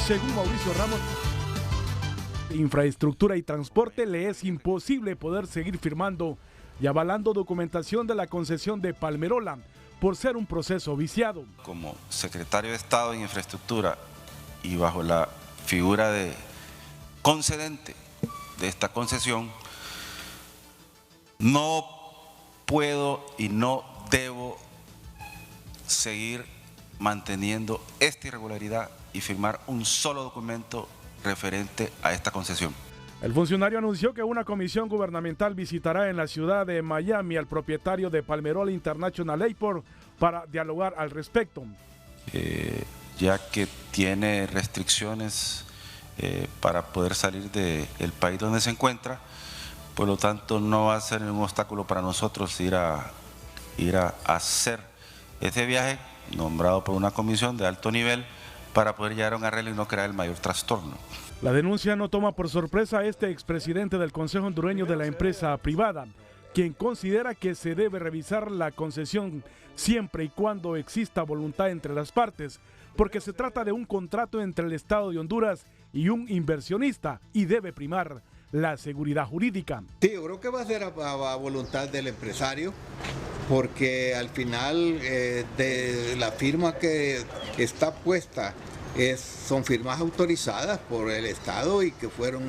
Según Mauricio Ramos, Infraestructura y Transporte, le es imposible poder seguir firmando y avalando documentación de la concesión de Palmerola por ser un proceso viciado. Como secretario de Estado en Infraestructura y bajo la figura de concedente de esta concesión, no puedo y no debo seguir manteniendo esta irregularidad y firmar un solo documento referente a esta concesión. El funcionario anunció que una comisión gubernamental visitará en la ciudad de Miami al propietario de Palmerola International Airport para dialogar al respecto. Ya que tiene restricciones para poder salir del país donde se encuentra, por lo tanto no va a ser un obstáculo para nosotros ir a hacer este viaje nombrado por una comisión de alto nivel para poder llegar a un arreglo y no crear el mayor trastorno. La denuncia no toma por sorpresa a este expresidente del Consejo Hondureño de la empresa privada, quien considera que se debe revisar la concesión siempre y cuando exista voluntad entre las partes, porque se trata de un contrato entre el Estado de Honduras y un inversionista y debe primar la seguridad jurídica. Sí, yo creo que va a ser a voluntad del empresario, porque al final de la firma que está puesta son firmas autorizadas por el Estado y que fueron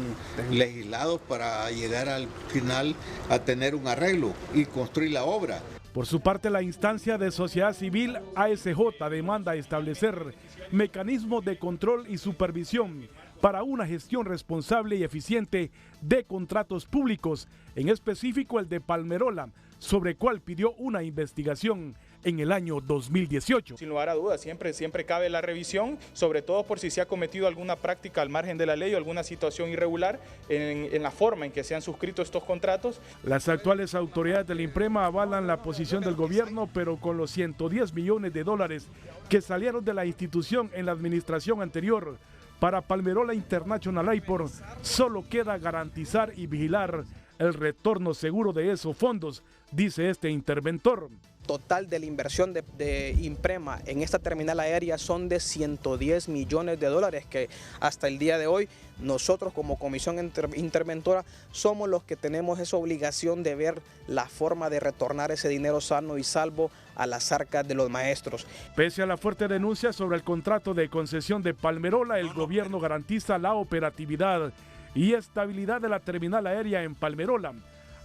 legislados para llegar al final a tener un arreglo y construir la obra. Por su parte, la instancia de sociedad civil ASJ demanda establecer mecanismos de control y supervisión para una gestión responsable y eficiente de contratos públicos, en específico el de Palmerola, sobre cual pidió una investigación en el año 2018. Sin lugar a dudas, siempre cabe la revisión, sobre todo por si se ha cometido alguna práctica al margen de la ley o alguna situación irregular en la forma en que se han suscrito estos contratos. Las actuales autoridades del INPREMA avalan la posición del gobierno, pero con los 110 millones de dólares que salieron de la institución en la administración anterior para Palmerola International Airport, solo queda garantizar y vigilar el retorno seguro de esos fondos, dice este interventor. Total de la inversión de INPREMA en esta terminal aérea son de 110 millones de dólares que hasta el día de hoy nosotros como comisión interventora somos los que tenemos esa obligación de ver la forma de retornar ese dinero sano y salvo a las arcas de los maestros. Pese a la fuerte denuncia sobre el contrato de concesión de Palmerola, el gobierno garantiza la operatividad y estabilidad de la terminal aérea en Palmerola.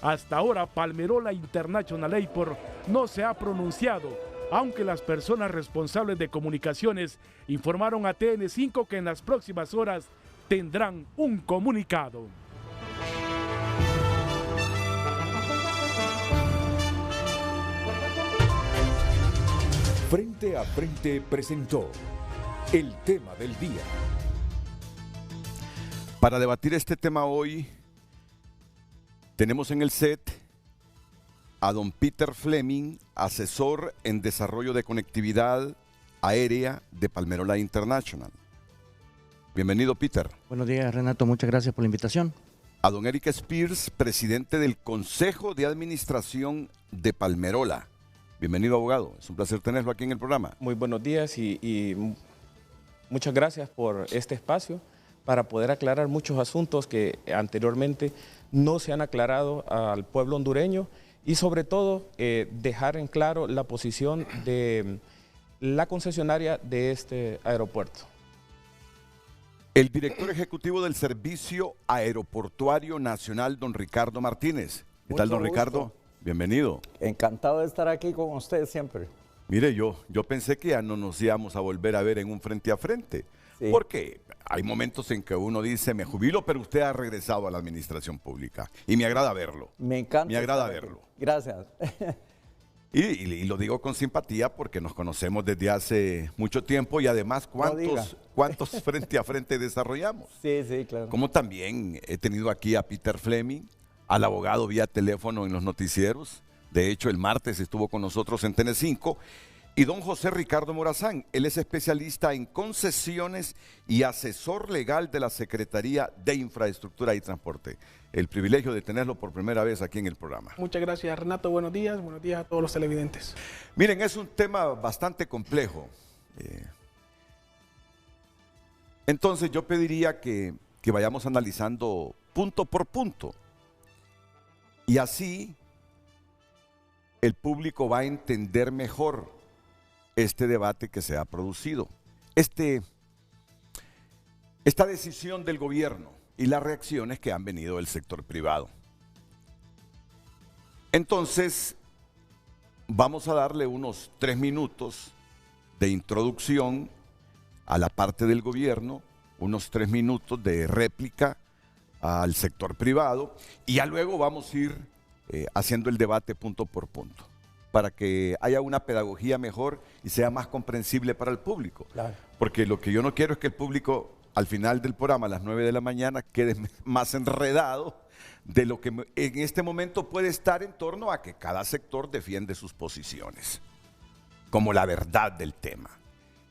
Hasta ahora, Palmerola International Airport no se ha pronunciado, aunque las personas responsables de comunicaciones informaron a TN5 que en las próximas horas tendrán un comunicado. Frente a Frente presentó el tema del día. Para debatir este tema hoy, tenemos en el set a don Peter Fleming, asesor en desarrollo de conectividad aérea de Palmerola International. Bienvenido, Peter. Buenos días, Renato. Muchas gracias por la invitación. A don Eric Spears, presidente del Consejo de Administración de Palmerola. Bienvenido, abogado. Es un placer tenerlo aquí en el programa. Muy buenos días y muchas gracias por este espacio para poder aclarar muchos asuntos que anteriormente no se han aclarado al pueblo hondureño y sobre todo dejar en claro la posición de la concesionaria de este aeropuerto. El director ejecutivo del Servicio Aeroportuario Nacional, don Ricardo Martínez. ¿Qué tal, don Ricardo? Bienvenido. Encantado de estar aquí con usted siempre. Mire, yo pensé que ya no nos íbamos a volver a ver en un frente a frente. Sí. Porque hay momentos en que uno dice, me jubilo, pero usted ha regresado a la administración pública. Y me agrada verlo. Me encanta. Me agrada verlo. Gracias. Y lo digo con simpatía porque nos conocemos desde hace mucho tiempo y además ¿cuántos frente a frente desarrollamos? Sí, sí, claro. Como también he tenido aquí a Peter Fleming, al abogado vía teléfono en los noticieros. De hecho, el martes estuvo con nosotros en TN5. Y don José Ricardo Morazán, él es especialista en concesiones y asesor legal de la Secretaría de Infraestructura y Transporte. El privilegio de tenerlo por primera vez aquí en el programa. Muchas gracias, Renato. Buenos días a todos los televidentes. Miren, es un tema bastante complejo. Entonces yo pediría que vayamos analizando punto por punto. Y así el público va a entender mejor este debate que se ha producido. Esta decisión del gobierno y las reacciones que han venido del sector privado. Entonces, vamos a darle unos 3 minutos de introducción a la parte del gobierno, unos 3 minutos de réplica al sector privado y ya luego vamos a ir haciendo el debate punto por punto para que haya una pedagogía mejor y sea más comprensible para el público. Claro. Porque lo que yo no quiero es que el público al final del programa a las 9 de la mañana quede más enredado de lo que en este momento puede estar en torno a que cada sector defiende sus posiciones como la verdad del tema.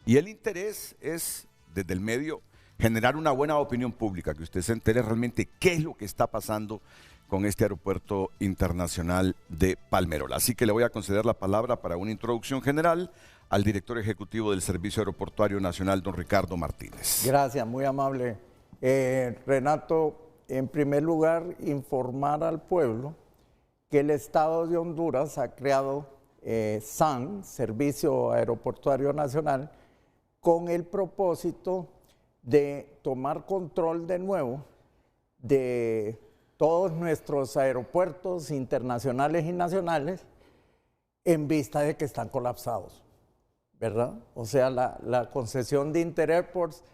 Y el interés es, desde el medio, generar una buena opinión pública, que usted se entere realmente qué es lo que está pasando con este aeropuerto internacional de Palmerola. Así que le voy a conceder la palabra para una introducción general al director ejecutivo del Servicio Aeroportuario Nacional, don Ricardo Martínez. Gracias, muy amable. Renato, en primer lugar, informar al pueblo que el Estado de Honduras ha creado SAN, Servicio Aeroportuario Nacional, con el propósito de tomar control de nuevo de todos nuestros aeropuertos internacionales y nacionales en vista de que están colapsados, ¿verdad? O sea, la concesión de Interairports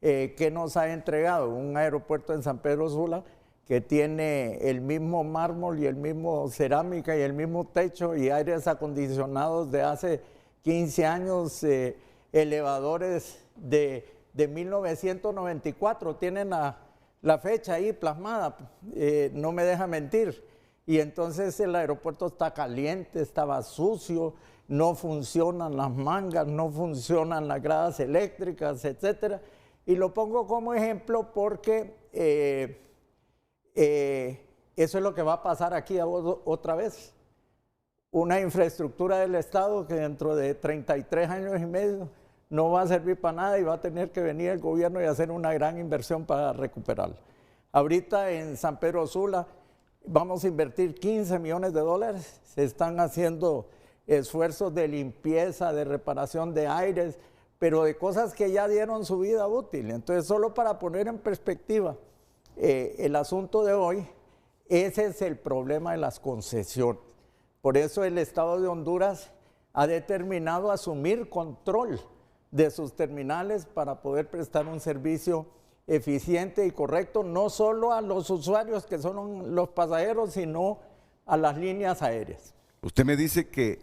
que nos ha entregado un aeropuerto en San Pedro Sula que tiene el mismo mármol y el mismo cerámica y el mismo techo y aires acondicionados de hace 15 años, elevadores de 1994, tienen la fecha ahí plasmada, no me deja mentir. Y entonces el aeropuerto está caliente, estaba sucio, no funcionan las mangas, no funcionan las gradas eléctricas, etcétera. Y lo pongo como ejemplo porque eso es lo que va a pasar aquí otra vez. Una infraestructura del Estado que dentro de 33 años y medio no va a servir para nada y va a tener que venir el gobierno y hacer una gran inversión para recuperarla. Ahorita en San Pedro Sula vamos a invertir 15 millones de dólares, se están haciendo esfuerzos de limpieza, de reparación de aires, pero de cosas que ya dieron su vida útil. Entonces, solo para poner en perspectiva el asunto de hoy, ese es el problema de las concesiones. Por eso el Estado de Honduras ha determinado asumir control de sus terminales para poder prestar un servicio eficiente y correcto, no solo a los usuarios que son los pasajeros, sino a las líneas aéreas. Usted me dice que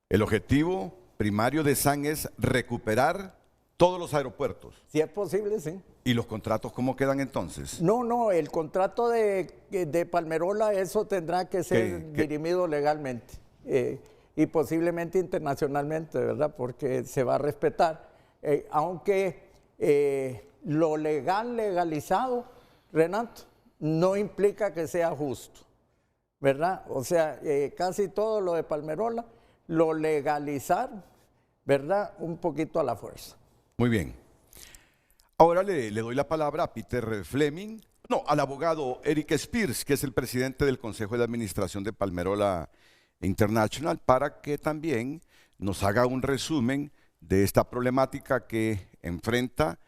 el objetivo primario de SAN es recuperar todos los aeropuertos. Si es posible, sí. ¿Y los contratos cómo quedan entonces? No, el contrato de Palmerola, eso tendrá que ser dirimido legalmente y posiblemente internacionalmente, ¿verdad? Porque se va a respetar. Aunque lo legalizado, Renato, no implica que sea justo, ¿verdad? O sea, casi todo lo de Palmerola lo legalizaron, ¿verdad? Un poquito a la fuerza. Muy bien. Ahora le doy la palabra a Peter Fleming, al abogado Eric Spears, que es el presidente del Consejo de Administración de Palmerola International, para que también nos haga un resumen de esta problemática que enfrenta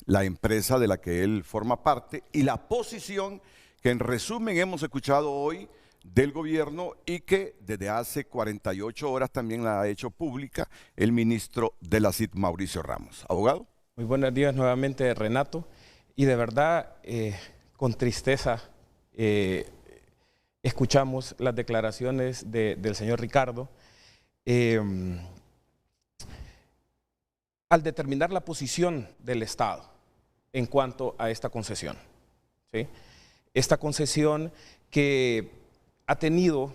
la empresa de la que él forma parte y la posición que en resumen hemos escuchado hoy del gobierno y que desde hace 48 horas también la ha hecho pública el ministro de la CID, Mauricio Ramos. Abogado. Muy buenos días nuevamente, Renato. Y de verdad, con tristeza, escuchamos las declaraciones del señor Ricardo. Al determinar la posición del Estado en cuanto a esta concesión, ¿sí? Esta concesión que ha tenido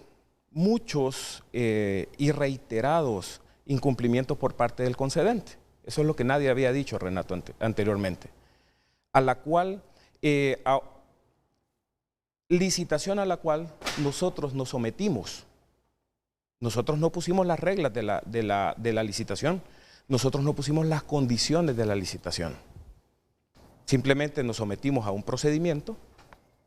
muchos y reiterados incumplimientos por parte del concedente. Eso es lo que nadie había dicho, Renato, anteriormente. A la cual, licitación a la cual nosotros nos sometimos. Nosotros no pusimos las reglas de la licitación. Nosotros no pusimos las condiciones de la licitación. Simplemente nos sometimos a un procedimiento,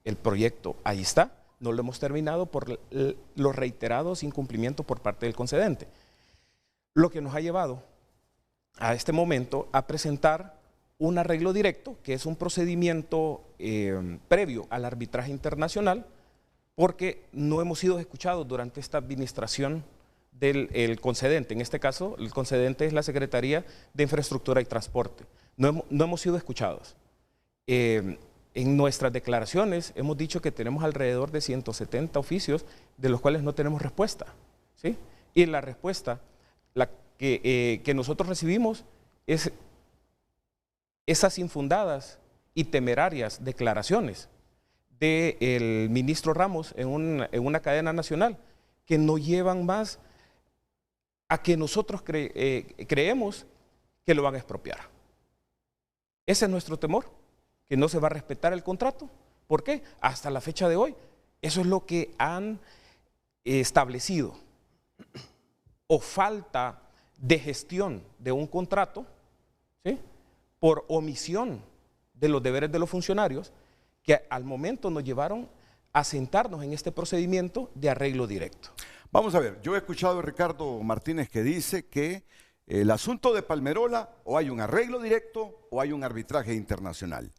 el proyecto ahí está, no lo hemos terminado por los reiterados incumplimientos por parte del concedente. Lo que nos ha llevado a este momento a presentar un arreglo directo, que es un procedimiento previo al arbitraje internacional, porque no hemos sido escuchados durante esta administración del concedente. En este caso, el concedente es la Secretaría de Infraestructura y Transporte. No hemos sido escuchados. En nuestras declaraciones hemos dicho que tenemos alrededor de 170 oficios, de los cuales no tenemos respuesta, ¿sí? Y la respuesta que nosotros recibimos es esas infundadas y temerarias declaraciones del ministro Ramos en una cadena nacional, que no llevan más a que nosotros creemos que lo van a expropiar. Ese es nuestro temor, que no se va a respetar el contrato. ¿Por qué? Hasta la fecha de hoy, eso es lo que han establecido. O falta de gestión de un contrato, ¿sí?, por omisión de los deberes de los funcionarios, que al momento nos llevaron a sentarnos en este procedimiento de arreglo directo. Vamos a ver, yo he escuchado a Ricardo Martínez que dice que el asunto de Palmerola, o hay un arreglo directo o hay un arbitraje internacional.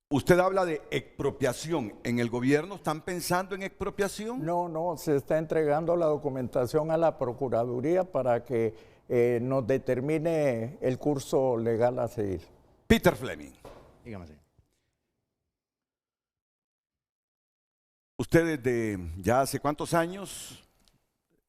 Usted habla de expropiación. ¿En el gobierno están pensando en expropiación? No, se está entregando la documentación a la Procuraduría para que nos determine el curso legal a seguir. Peter Fleming. Dígame. ¿Usted desde ya hace cuántos años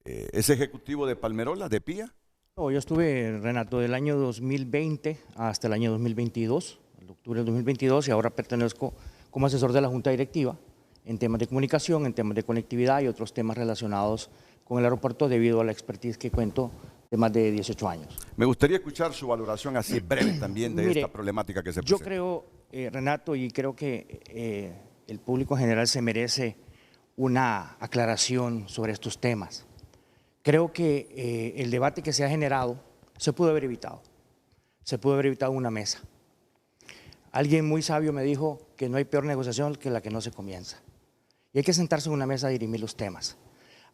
es ejecutivo de Palmerola, de PIA? No, yo estuve, Renato, del año 2020 hasta el año 2022, en octubre del 2022, y ahora pertenezco como asesor de la Junta Directiva en temas de comunicación, en temas de conectividad y otros temas relacionados con el aeropuerto debido a la expertise que cuento de más de 18 años. Me gustaría escuchar su valoración así breve también de esta problemática que se presenta. Yo creo, Renato, y creo que el público en general se merece una aclaración sobre estos temas. Creo que el debate que se ha generado se pudo haber evitado. Se pudo haber evitado en una mesa. Alguien muy sabio me dijo que no hay peor negociación que la que no se comienza. Y hay que sentarse en una mesa a dirimir los temas.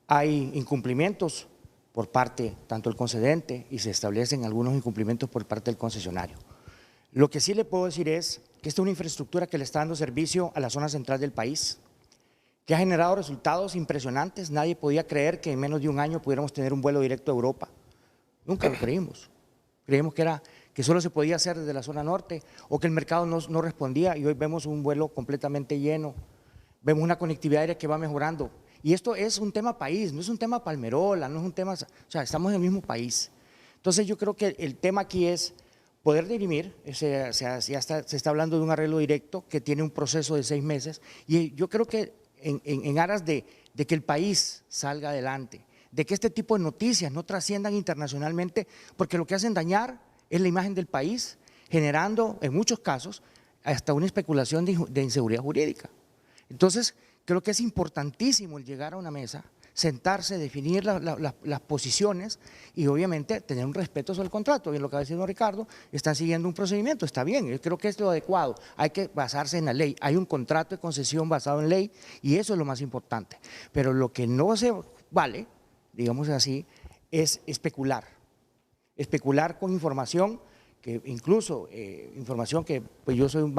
Hay incumplimientos por parte tanto del concedente y se establecen algunos incumplimientos por parte del concesionario. Lo que sí le puedo decir es que esta es una infraestructura que le está dando servicio a la zona central del país, que ha generado resultados impresionantes. Nadie podía creer que en menos de un año pudiéramos tener un vuelo directo a Europa. Nunca lo creímos. Creímos que solo se podía hacer desde la zona norte o que el mercado no respondía, y hoy vemos un vuelo completamente lleno. Vemos una conectividad aérea que va mejorando. Y esto es un tema país, no es un tema Palmerola, no es un tema… O sea, estamos en el mismo país. Entonces yo creo que el tema aquí es poder dirimir. Se está hablando de un arreglo directo que tiene un proceso de 6 meses, y yo creo que en aras de que el país salga adelante, de que este tipo de noticias no trasciendan internacionalmente, porque lo que hacen dañar es la imagen del país, generando en muchos casos hasta una especulación de inseguridad jurídica. Entonces creo que es importantísimo el llegar a una mesa, sentarse, definir las posiciones y obviamente tener un respeto sobre el contrato. Bien, lo que ha dicho Ricardo, están siguiendo un procedimiento, está bien, yo creo que es lo adecuado, hay que basarse en la ley, hay un contrato de concesión basado en ley y eso es lo más importante. Pero lo que no se vale, digamos así, es especular con información, que incluso información que pues yo soy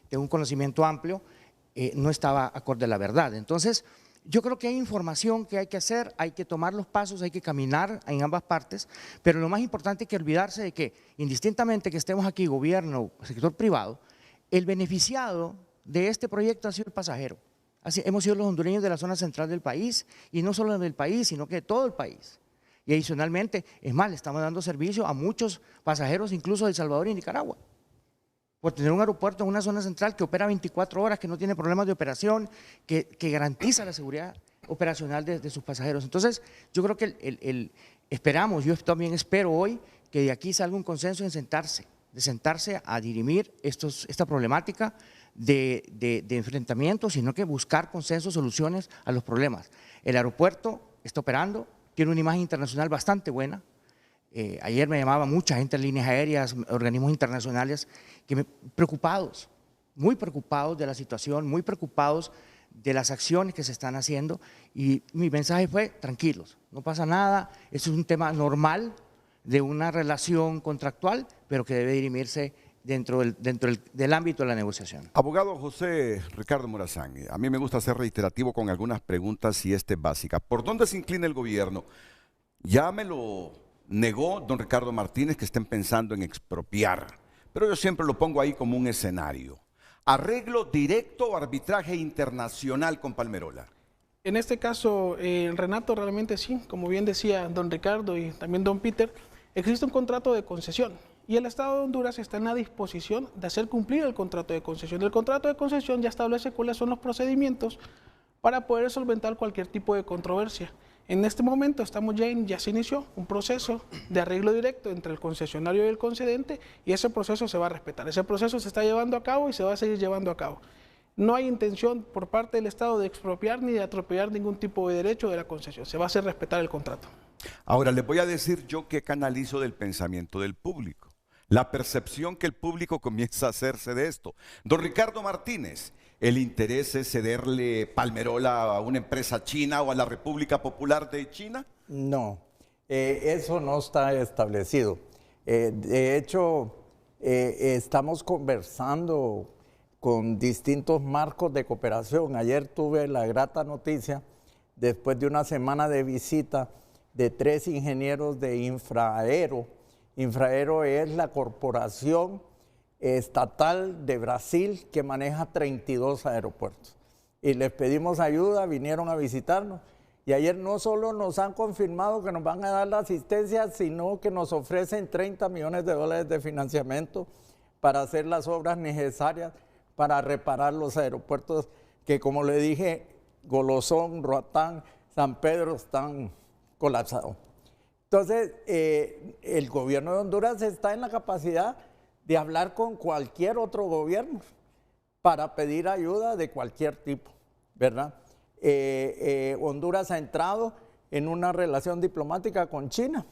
tengo un conocimiento amplio, no estaba acorde a la verdad. Entonces, yo creo que hay información que hay que hacer, hay que tomar los pasos, hay que caminar en ambas partes, pero lo más importante es que olvidarse de que, indistintamente que estemos aquí, gobierno, sector privado, el beneficiado de este proyecto ha sido el pasajero. Así, hemos sido los hondureños de la zona central del país, y no solo del país, sino que de todo el país. Y adicionalmente, es más, le estamos dando servicio a muchos pasajeros, incluso de El Salvador y Nicaragua, por tener un aeropuerto en una zona central que opera 24 horas, que no tiene problemas de operación, que garantiza la seguridad operacional de sus pasajeros. Entonces, yo creo que esperamos, yo también espero hoy que de aquí salga un consenso en sentarse a dirimir esta problemática de enfrentamiento, sino que buscar consensos, soluciones a los problemas. El aeropuerto está operando, tiene una imagen internacional bastante buena, Ayer me llamaba mucha gente en líneas aéreas, organismos internacionales, preocupados, muy preocupados de la situación, muy preocupados de las acciones que se están haciendo, y mi mensaje fue: tranquilos, no pasa nada, eso es un tema normal de una relación contractual, pero que debe dirimirse dentro del ámbito de la negociación. Abogado José Ricardo Morazán, a mí me gusta ser reiterativo con algunas preguntas y esta es básica. ¿Por dónde se inclina el gobierno? Ya me lo negó don Ricardo Martínez que estén pensando en expropiar, pero yo siempre lo pongo ahí como un escenario. ¿Arreglo directo o arbitraje internacional con Palmerola? En este caso, Renato, realmente sí, como bien decía don Ricardo y también don Peter, existe un contrato de concesión y el Estado de Honduras está en la disposición de hacer cumplir el contrato de concesión. El contrato de concesión ya establece cuáles son los procedimientos para poder solventar cualquier tipo de controversia. En este momento ya se inició un proceso de arreglo directo entre el concesionario y el concedente, y ese proceso se va a respetar. Ese proceso se está llevando a cabo y se va a seguir llevando a cabo. No hay intención por parte del Estado de expropiar ni de atropellar ningún tipo de derecho de la concesión. Se va a hacer respetar el contrato. Ahora les voy a decir yo qué canalizo del pensamiento del público, la percepción que el público comienza a hacerse de esto. Don Ricardo Martínez, ¿el interés es cederle Palmerola a una empresa china o a la República Popular de China? No, eso no está establecido. De hecho, estamos conversando con distintos marcos de cooperación. Ayer tuve la grata noticia, después de una semana de visita, de 3 ingenieros de Infraero. Infraero es la corporación estatal de Brasil que maneja 32 aeropuertos. Y les pedimos ayuda, vinieron a visitarnos. Y ayer no solo nos han confirmado que nos van a dar la asistencia, sino que nos ofrecen $30 millones de financiamiento para hacer las obras necesarias para reparar los aeropuertos que, como le dije, Golosón, Roatán, San Pedro están colapsados. Entonces, el gobierno de Honduras está en la capacidad de hablar con cualquier otro gobierno para pedir ayuda de cualquier tipo, ¿verdad? Honduras ha entrado en una relación diplomática con China,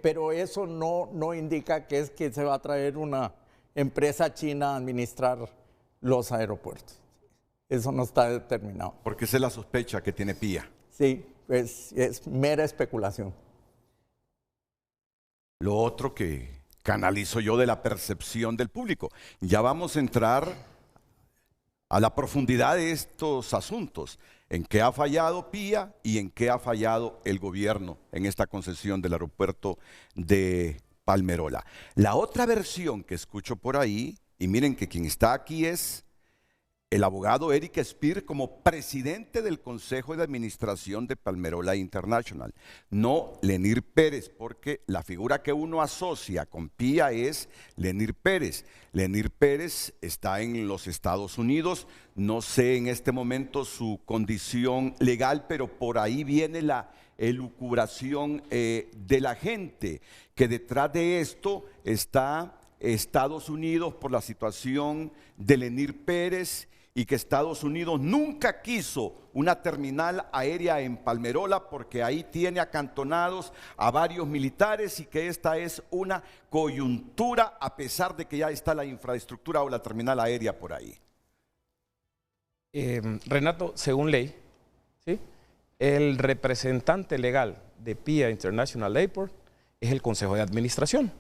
pero eso no indica que es que se va a traer una empresa china a administrar los aeropuertos. Eso no está determinado. Porque esa es la sospecha que tiene Pía. Sí, es mera especulación. Lo otro que canalizo yo de la percepción del público. Ya vamos a entrar a la profundidad de estos asuntos, en qué ha fallado Pía y en qué ha fallado el gobierno en esta concesión del aeropuerto de Palmerola. La otra versión que escucho por ahí, y miren que quien está aquí es el abogado Eric Speer como presidente del Consejo de Administración de Palmerola International, no Lenir Pérez, porque la figura que uno asocia con Pía es Lenir Pérez. Lenir Pérez está en los Estados Unidos, no sé en este momento su condición legal, pero por ahí viene la elucubración de la gente, que detrás de esto está Estados Unidos por la situación de Lenir Pérez, y que Estados Unidos nunca quiso una terminal aérea en Palmerola porque ahí tiene acantonados a varios militares y que esta es una coyuntura a pesar de que ya está la infraestructura o la terminal aérea por ahí. Renato, según ley, ¿sí?, el representante legal de Pía International Airport es el Consejo de Administración,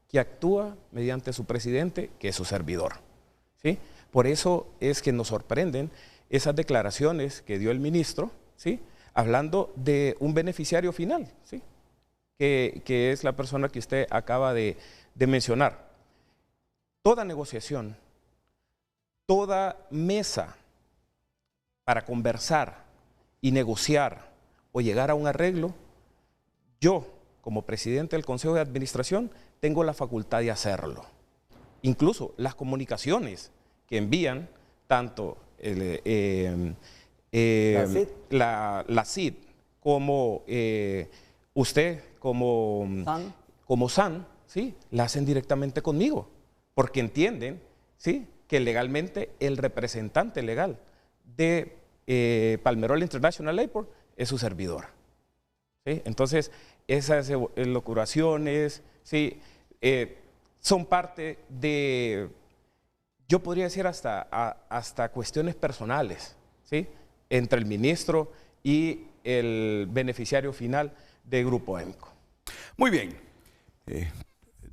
que actúa mediante su presidente, que es su servidor, ¿sí? Por eso es que nos sorprenden esas declaraciones que dio el ministro, ¿sí?, hablando de un beneficiario final, ¿sí?, que es la persona que usted acaba de mencionar. Toda negociación, toda mesa para conversar y negociar o llegar a un arreglo, yo, como presidente del Consejo de Administración, tengo la facultad de hacerlo. Incluso las comunicaciones que envían tanto la CID como usted, como SAN, ¿sí?, la hacen directamente conmigo, porque entienden, ¿sí?, que legalmente el representante legal de Palmerola International Airport es su servidor, ¿sí? Entonces, esas locuraciones, ¿sí? Son parte de, yo podría decir hasta cuestiones personales, ¿sí? Entre el ministro y el beneficiario final de Grupo Émico. Muy bien.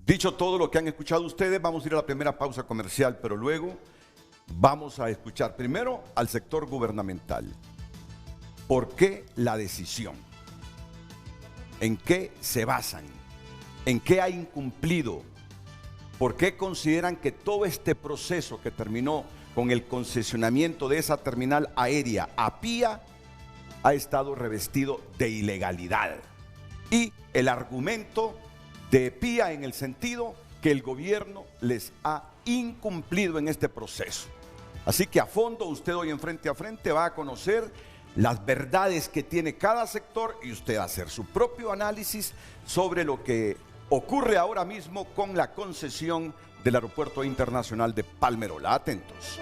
Dicho todo lo que han escuchado ustedes, vamos a ir a la primera pausa comercial, pero luego vamos a escuchar primero al sector gubernamental. ¿Por qué la decisión? ¿En qué se basan? ¿En qué ha incumplido? ¿Por qué consideran que todo este proceso que terminó con el concesionamiento de esa terminal aérea a PIA ha estado revestido de ilegalidad? Y el argumento de PIA en el sentido que el gobierno les ha incumplido en este proceso. Así que a fondo usted hoy en Frente a Frente va a conocer las verdades que tiene cada sector y usted va a hacer su propio análisis sobre lo que ocurre ahora mismo con la concesión del Aeropuerto Internacional de Palmerola. Atentos.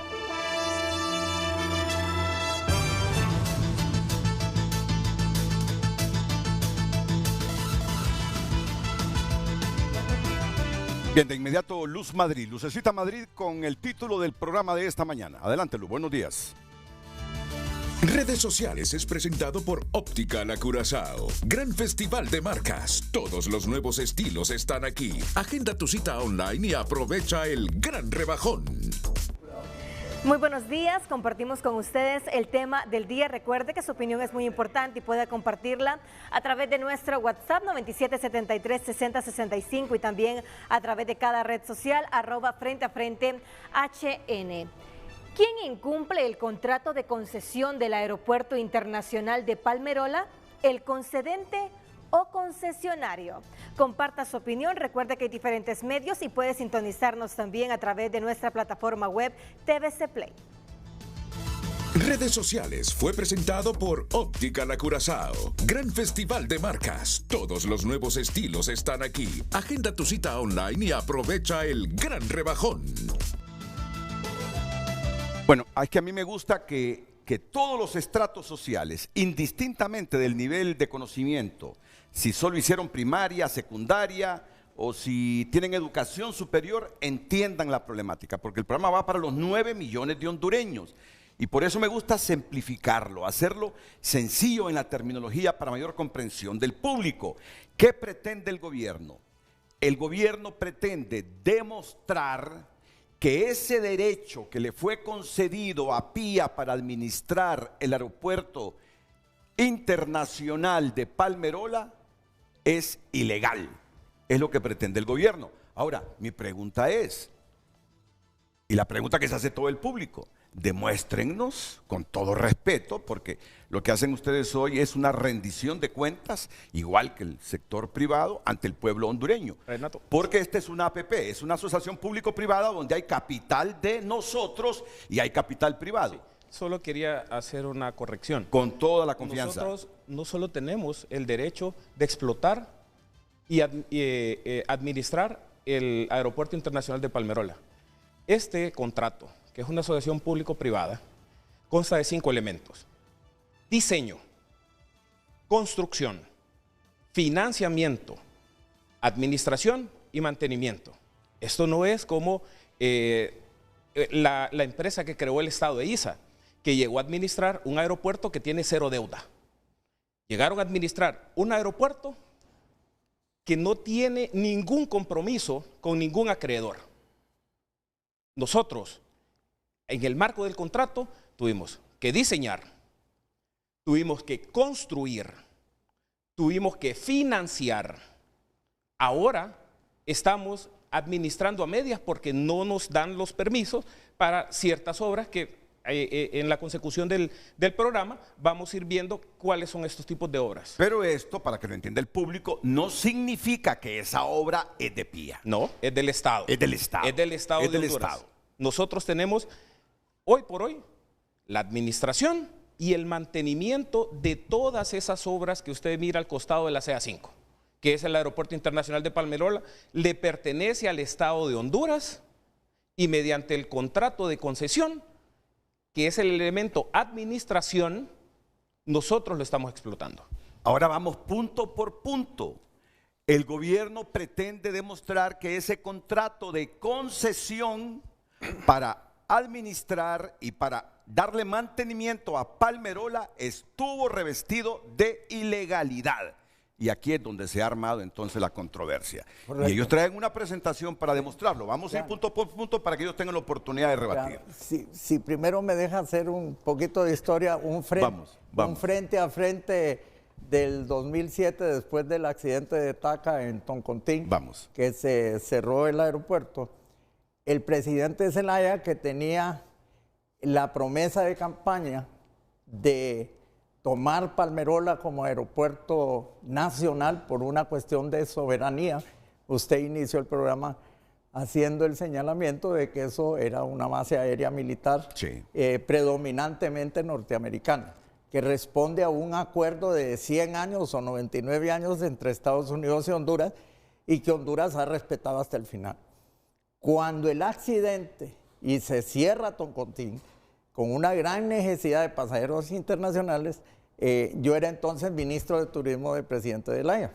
Bien, de inmediato Luz Madrid, Lucecita Madrid con el título del programa de esta mañana. Adelante, Luz, buenos días. Redes sociales es presentado por Óptica La Curazao. Gran festival de marcas. Todos los nuevos estilos están aquí. Agenda tu cita online y aprovecha el gran rebajón. Muy buenos días, compartimos con ustedes el tema del día. Recuerde que su opinión es muy importante y puede compartirla a través de nuestro WhatsApp 9773-6065 y también a través de cada red social @FrenteAFrente HN. ¿Quién incumple el contrato de concesión del Aeropuerto Internacional de Palmerola? ¿El concedente o concesionario? Comparta su opinión, recuerde que hay diferentes medios y puede sintonizarnos también a través de nuestra plataforma web TVC Play. Redes sociales fue presentado por Óptica La Curazao. Gran festival de marcas. Todos los nuevos estilos están aquí. Agenda tu cita online y aprovecha el gran rebajón. Bueno, es que a mí me gusta que todos los estratos sociales, indistintamente del nivel de conocimiento, si solo hicieron primaria, secundaria o si tienen educación superior, entiendan la problemática, porque el programa va para los 9 millones de hondureños. Y por eso me gusta simplificarlo, hacerlo sencillo en la terminología para mayor comprensión del público. ¿Qué pretende el gobierno? El gobierno pretende demostrar que ese derecho que le fue concedido a PIA para administrar el Aeropuerto Internacional de Palmerola es ilegal. Es lo que pretende el gobierno. Ahora, mi pregunta es, y la pregunta que se hace todo el público, demuéstrennos con todo respeto, porque lo que hacen ustedes hoy es una rendición de cuentas, igual que el sector privado, ante el pueblo hondureño. Renato. Porque esta es una APP, es una asociación público-privada donde hay capital de nosotros y hay capital privado. Sí. Solo quería hacer una corrección. Con toda la confianza. Nosotros no solo tenemos el derecho de explotar y administrar el Aeropuerto Internacional de Palmerola. Este contrato, que es una asociación público-privada, consta de 5 elementos: diseño, construcción, financiamiento, administración y mantenimiento. Esto no es como la empresa que creó el Estado de ISA, que llegó a administrar un aeropuerto que tiene 0 deuda. Llegaron a administrar un aeropuerto que no tiene ningún compromiso con ningún acreedor. Nosotros, en el marco del contrato, tuvimos que diseñar, tuvimos que construir, tuvimos que financiar. Ahora estamos administrando a medias porque no nos dan los permisos para ciertas obras que en la consecución del programa vamos a ir viendo cuáles son estos tipos de obras. Pero esto, para que lo entienda el público, no significa que esa obra es de PIA. No, es del Estado. Es del Estado. Es del Estado de Honduras. Nosotros tenemos, hoy por hoy, la administración y el mantenimiento de todas esas obras que usted mira al costado de la CA5, que es el Aeropuerto Internacional de Palmerola, le pertenece al Estado de Honduras y mediante el contrato de concesión, que es el elemento administración, nosotros lo estamos explotando. Ahora vamos punto por punto. El gobierno pretende demostrar que ese contrato de concesión para administrar y para darle mantenimiento a Palmerola estuvo revestido de ilegalidad. Y aquí es donde se ha armado entonces la controversia. Correcto. Y ellos traen una presentación para demostrarlo. Vamos a ir punto por punto para que ellos tengan la oportunidad de rebatir. Si primero me deja hacer un poquito de historia, un frente a frente del 2007, después del accidente de Taca en Toncontín, que se cerró el aeropuerto. El presidente Zelaya, que tenía la promesa de campaña de tomar Palmerola como aeropuerto nacional por una cuestión de soberanía, usted inició el programa haciendo el señalamiento de que eso era una base aérea militar predominantemente norteamericana, que responde a un acuerdo de 100 años o 99 años entre Estados Unidos y Honduras, y que Honduras ha respetado hasta el final. Cuando el accidente y se cierra Toncontín, con una gran necesidad de pasajeros internacionales, yo era entonces ministro de Turismo del presidente Zelaya,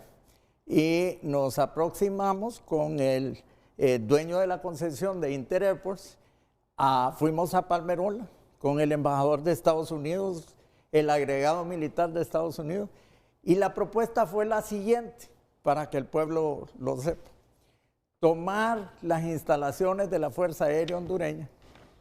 y nos aproximamos con el dueño de la concesión de Inter Airports, fuimos a Palmerola con el embajador de Estados Unidos, el agregado militar de Estados Unidos, y la propuesta fue la siguiente, para que el pueblo lo sepa: tomar las instalaciones de la Fuerza Aérea Hondureña,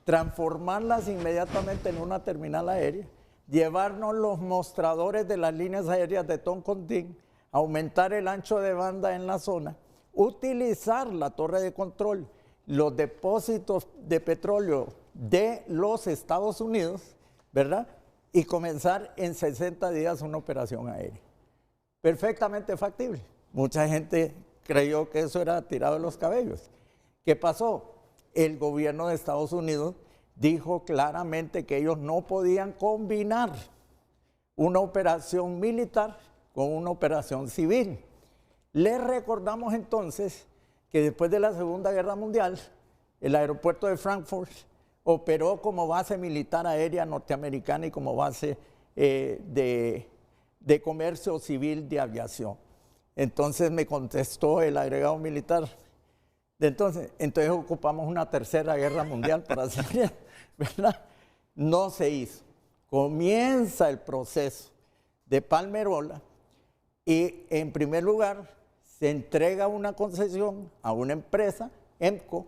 transformarlas inmediatamente en una terminal aérea, llevarnos los mostradores de las líneas aéreas de Toncontín, aumentar el ancho de banda en la zona, utilizar la torre de control, los depósitos de petróleo de los Estados Unidos, ¿verdad? Y comenzar en 60 días una operación aérea. Perfectamente factible. Mucha gente creyó que eso era tirado de los cabellos. ¿Qué pasó? El gobierno de Estados Unidos dijo claramente que ellos no podían combinar una operación militar con una operación civil. Les recordamos entonces que después de la Segunda Guerra Mundial, el aeropuerto de Frankfurt operó como base militar aérea norteamericana y como base de comercio civil de aviación. Entonces me contestó el agregado militar: entonces ocupamos una tercera guerra mundial para hacer, ¿verdad? No se hizo. Comienza el proceso de Palmerola y, en primer lugar, se entrega una concesión a una empresa, EMCO,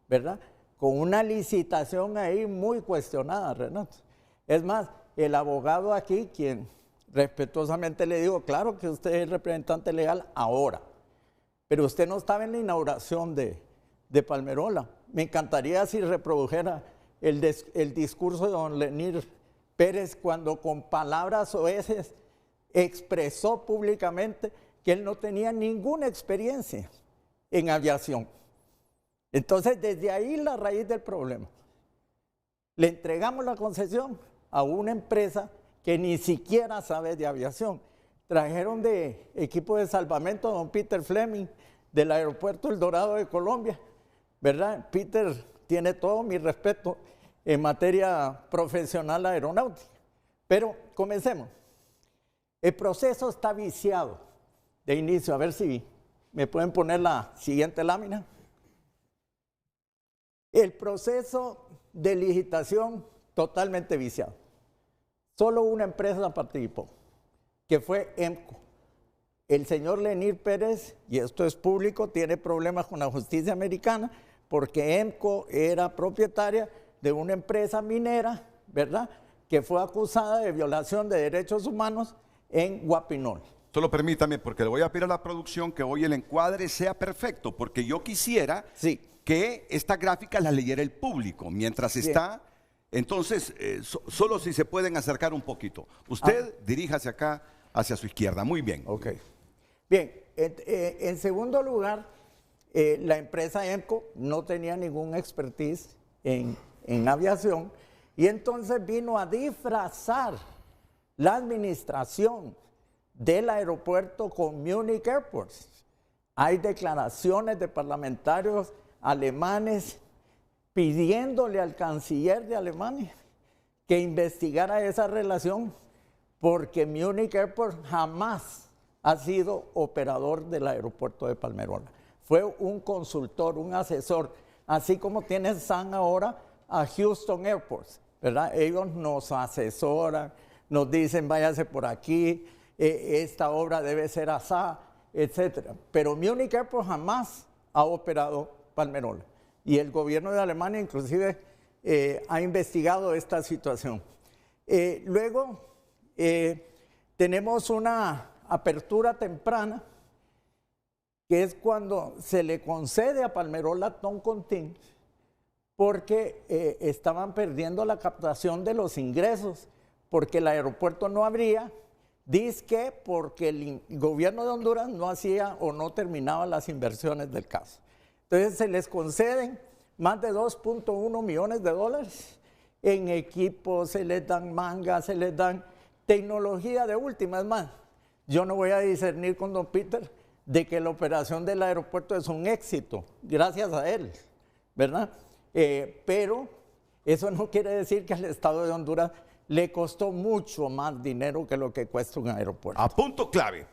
¿verdad?, con una licitación ahí muy cuestionada, Renato. Es más, el abogado aquí, quien respetuosamente le digo, claro que usted es representante legal ahora, pero usted no estaba en la inauguración de Palmerola. Me encantaría si reprodujera el discurso de don Lenir Pérez, cuando con palabras soeces expresó públicamente que él no tenía ninguna experiencia en aviación. Entonces, desde ahí la raíz del problema. Le entregamos la concesión a una empresa que ni siquiera sabe de aviación. Trajeron de equipo de salvamento a don Peter Fleming del aeropuerto El Dorado de Colombia, ¿verdad? Peter tiene todo mi respeto en materia profesional aeronáutica. Pero comencemos. El proceso está viciado de inicio. A ver si me pueden poner la siguiente lámina. El proceso de licitación totalmente viciado. Solo una empresa participó, que fue EMCO. El señor Lenir Pérez, y esto es público, tiene problemas con la justicia americana porque EMCO era propietaria de una empresa minera, ¿verdad?, que fue acusada de violación de derechos humanos en Guapinol. Solo permítame, porque le voy a pedir a la producción que hoy el encuadre sea perfecto, porque yo quisiera que esta gráfica la leyera el público mientras está. Entonces, solo si se pueden acercar un poquito. Usted diríjase acá hacia su izquierda. Muy bien. Ok. Bien, en segundo lugar, la empresa EMCO no tenía ningún expertise en aviación, y entonces vino a disfrazar la administración del aeropuerto con Munich Airports. Hay declaraciones de parlamentarios alemanes pidiéndole al canciller de Alemania que investigara esa relación, porque Munich Airport jamás ha sido operador del aeropuerto de Palmerola. Fue un consultor, un asesor, así como tiene SAN ahora a Houston Airport, ¿verdad? Ellos nos asesoran, nos dicen váyase por aquí, esta obra debe ser asá, etc. Pero Munich Airport jamás ha operado Palmerola. Y el gobierno de Alemania inclusive ha investigado esta situación. Luego tenemos una apertura temprana, que es cuando se le concede a Palmerola Toncontín, porque estaban perdiendo la captación de los ingresos, porque el aeropuerto no abría, dizque porque el gobierno de Honduras no hacía o no terminaba las inversiones del caso. Entonces se les conceden más de 2.1 millones de dólares en equipos, se les dan mangas, se les dan tecnología de última. Es más, yo no voy a discernir con don Peter de que la operación del aeropuerto es un éxito, gracias a él, ¿verdad? Pero eso no quiere decir que al Estado de Honduras le costó mucho más dinero que lo que cuesta un aeropuerto. A punto clave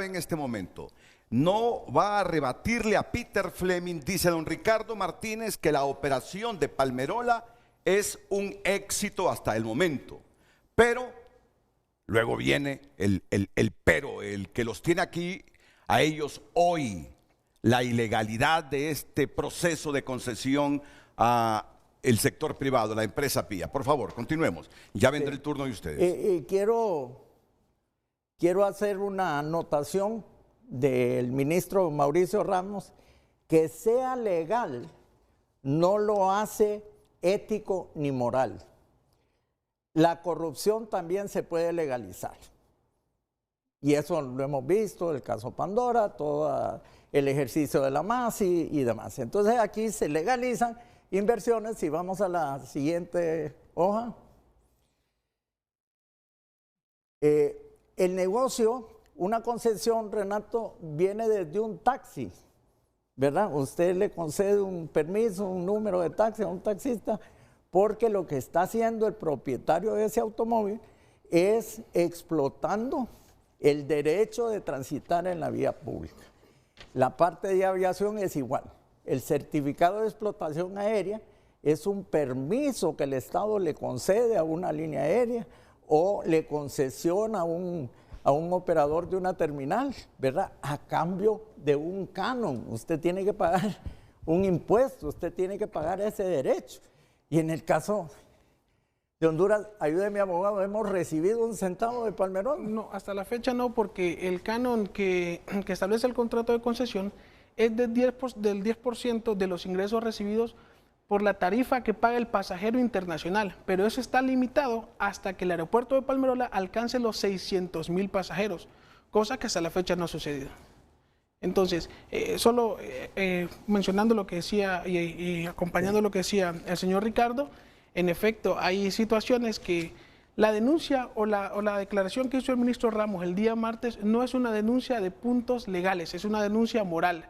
en este momento. No va a rebatirle a Peter Fleming, dice don Ricardo Martínez, que la operación de Palmerola es un éxito hasta el momento. Pero luego viene el pero, el que los tiene aquí a ellos hoy, la ilegalidad de este proceso de concesión a el sector privado, la empresa PIA. Por favor, continuemos. Ya vendrá el turno de ustedes. Quiero hacer una anotación del ministro Mauricio Ramos, que sea legal no lo hace ético ni moral. La corrupción también se puede legalizar. Y eso lo hemos visto, el caso Pandora, todo el ejercicio de la MASI y demás. Entonces aquí se legalizan inversiones. Y vamos a la siguiente hoja. El negocio, una concesión, Renato, viene desde un taxi, ¿verdad? Usted le concede un permiso, un número de taxi a un taxista, porque lo que está haciendo el propietario de ese automóvil es explotando el derecho de transitar en la vía pública. La parte de aviación es igual. El certificado de explotación aérea es un permiso que el Estado le concede a una línea aérea o le concesiona a un operador de una terminal, ¿verdad? A cambio de un canon. Usted tiene que pagar un impuesto, usted tiene que pagar ese derecho. Y en el caso de Honduras, ayúdeme abogado, ¿hemos recibido un centavo de Palmerola? No, hasta la fecha no, porque el canon que establece el contrato de concesión es del 10% de los ingresos recibidos por la tarifa que paga el pasajero internacional, pero eso está limitado hasta que el aeropuerto de Palmerola alcance los 600,000 pasajeros, cosa que hasta la fecha no ha sucedido. Entonces, solo mencionando lo que decía y acompañando lo que decía el señor Ricardo, en efecto, hay situaciones que la denuncia o la declaración que hizo el ministro Ramos el día martes no es una denuncia de puntos legales, es una denuncia moral.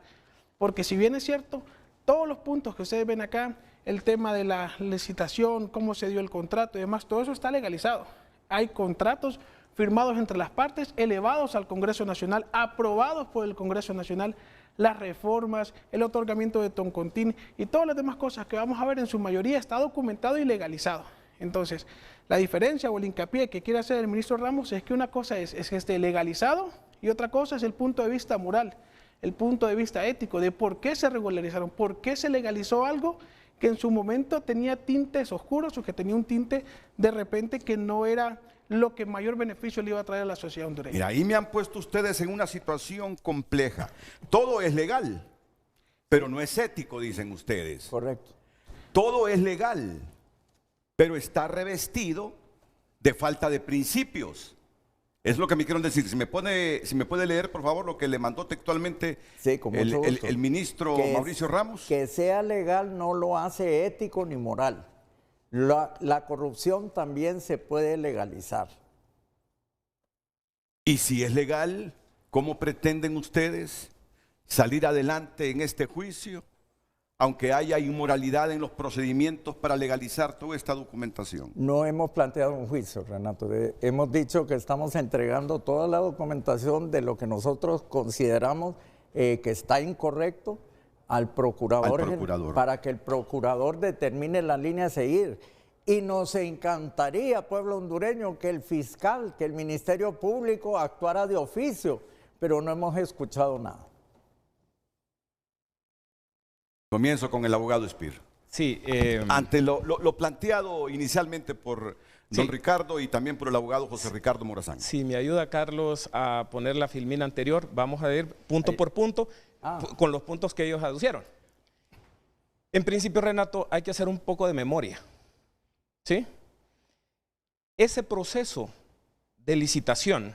Porque si bien es cierto, todos los puntos que ustedes ven acá, el tema de la licitación, cómo se dio el contrato y demás, todo eso está legalizado. Hay contratos firmados entre las partes, elevados al Congreso Nacional, aprobados por el Congreso Nacional, las reformas, el otorgamiento de Toncontín y todas las demás cosas que vamos a ver en su mayoría está documentado y legalizado. Entonces, la diferencia o el hincapié que quiere hacer el ministro Ramos es que una cosa es que esté legalizado y otra cosa es el punto de vista moral, el punto de vista ético de por qué se regularizaron, por qué se legalizó algo que en su momento tenía tintes oscuros o que tenía un tinte de repente que no era lo que mayor beneficio le iba a traer a la sociedad hondureña. Mira, ahí me han puesto ustedes en una situación compleja. Todo es legal, pero no es ético, dicen ustedes. Correcto. Todo es legal, pero está revestido de falta de principios. Es lo que me quieren decir. Si me puede leer, por favor, lo que le mandó textualmente el ministro Mauricio Ramos. Que sea legal no lo hace ético ni moral. La corrupción también se puede legalizar. Y si es legal, ¿cómo pretenden ustedes salir adelante en este juicio aunque haya inmoralidad en los procedimientos para legalizar toda esta documentación? No hemos planteado un juicio, Renato. Hemos dicho que estamos entregando toda la documentación de lo que nosotros consideramos que está incorrecto al procurador, para que el procurador determine la línea a seguir. Y nos encantaría, pueblo hondureño, que el fiscal, que el Ministerio Público actuara de oficio, pero no hemos escuchado nada. Comienzo con el abogado Espir. Sí. Ante lo planteado inicialmente por don Ricardo y también por el abogado José Ricardo Morazán. Si me ayuda, Carlos, a poner la filmina anterior, vamos a ir punto por punto con los puntos que ellos aducieron. En principio, Renato, hay que hacer un poco de memoria. ¿Sí? Ese proceso de licitación,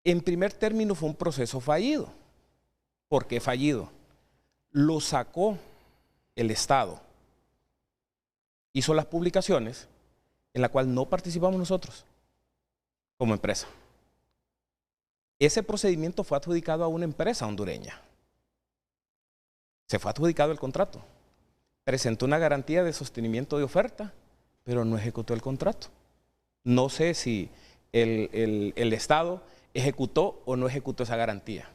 en primer término, fue un proceso fallido. ¿Por qué fallido? Lo sacó el Estado. Hizo las publicaciones en la cual no participamos nosotros como empresa. Ese procedimiento fue adjudicado a una empresa hondureña. Se fue adjudicado el contrato. Presentó una garantía de sostenimiento de oferta, pero no ejecutó el contrato. No sé si el Estado ejecutó o no ejecutó esa garantía.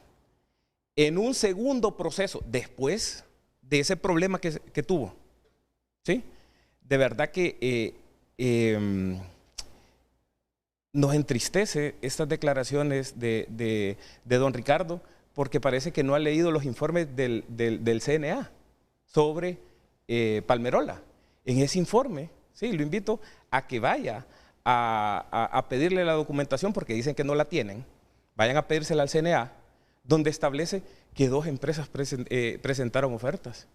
En un segundo proceso, después de ese problema que tuvo, ¿sí? De verdad que nos entristece estas declaraciones de don Ricardo, porque parece que no ha leído los informes del CNA sobre Palmerola. En ese informe, sí, lo invito a que vaya a pedirle la documentación, porque dicen que no la tienen. Vayan a pedírsela al CNA, donde establece que 2 empresas presentaron ofertas.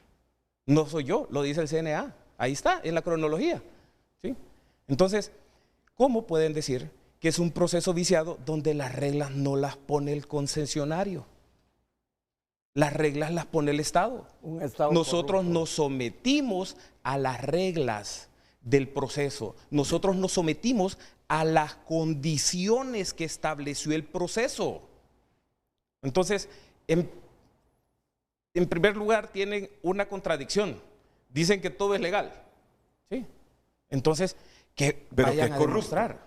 No soy yo, lo dice el CNA. Ahí está, en la cronología. ¿Sí? Entonces, ¿cómo pueden decir que es un proceso viciado donde las reglas no las pone el concesionario? Las reglas las pone el Estado. Nosotros nos sometimos a las reglas del proceso. Nosotros nos sometimos a las condiciones que estableció el proceso. Entonces, en primer lugar, tienen una contradicción. Dicen que todo es legal. ¿Sí? Entonces, que vayan a demostrar.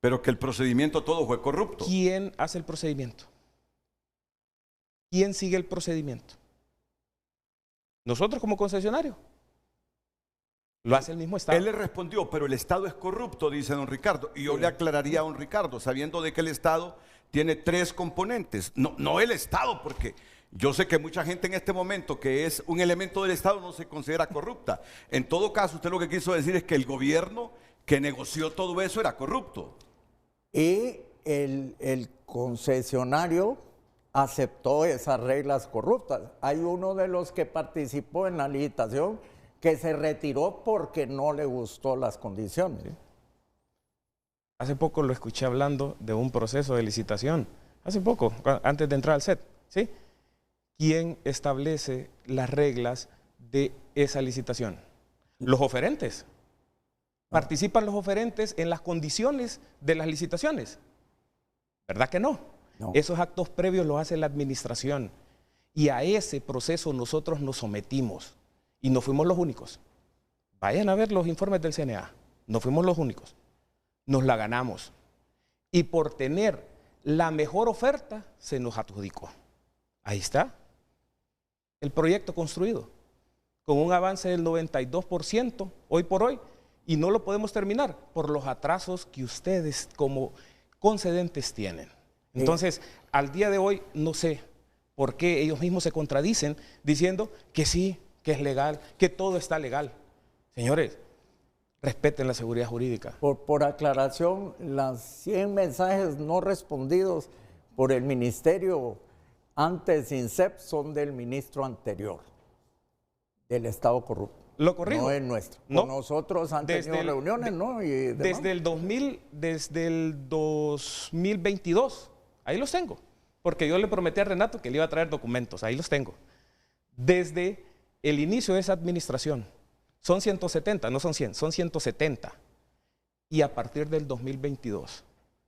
Pero que el procedimiento todo fue corrupto. ¿Quién hace el procedimiento? ¿Quién sigue el procedimiento? Nosotros como concesionario. Lo hace el mismo Estado. Él le respondió, pero el Estado es corrupto, dice don Ricardo. Y yo le aclararía a don Ricardo, sabiendo de que el Estado tiene 3 componentes. No el Estado, porque yo sé que mucha gente en este momento que es un elemento del Estado no se considera corrupta. En todo caso, usted lo que quiso decir es que el gobierno que negoció todo eso era corrupto. Y el concesionario aceptó esas reglas corruptas. Hay uno de los que participó en la licitación que se retiró porque no le gustó las condiciones. ¿Sí? Hace poco lo escuché hablando de un proceso de licitación. Hace poco, antes de entrar al set. ¿Sí? ¿Quién establece las reglas de esa licitación? Los oferentes. ¿Participan los oferentes en las condiciones de las licitaciones? ¿Verdad que no? No. Esos actos previos los hace la administración. Y a ese proceso nosotros nos sometimos. Y no fuimos los únicos. Vayan a ver los informes del CNA. No fuimos los únicos. Nos la ganamos. Y por tener la mejor oferta, se nos adjudicó. Ahí está. El proyecto construido. Con un avance del 92% hoy por hoy. Y no lo podemos terminar por los atrasos que ustedes como concedentes tienen. Entonces, al día de hoy, no sé por qué ellos mismos se contradicen diciendo que sí, que es legal, que todo está legal. Señores, respeten la seguridad jurídica. Por aclaración, las 100 mensajes no respondidos por el ministerio antes INSEP son del ministro anterior, del Estado corrupto. Lo corrijo. No es nuestro. No. Nosotros han tenido reuniones, ¿no? Y desde el 2022, ahí los tengo. Porque yo le prometí a Renato que le iba a traer documentos, ahí los tengo. Desde el inicio de esa administración, son 170, no son 100, son 170. Y a partir del 2022,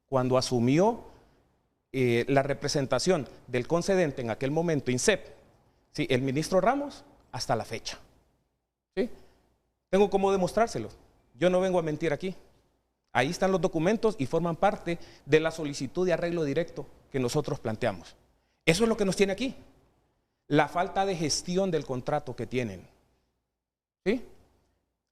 cuando asumió la representación del concedente en aquel momento, INSEP, Sí, el ministro Ramos hasta la fecha. ¿Sí? Tengo cómo demostrárselo. Yo no vengo a mentir aquí. Ahí están los documentos y forman parte de la solicitud de arreglo directo que nosotros planteamos. Eso es lo que nos tiene aquí. La falta de gestión del contrato que tienen. ¿Sí?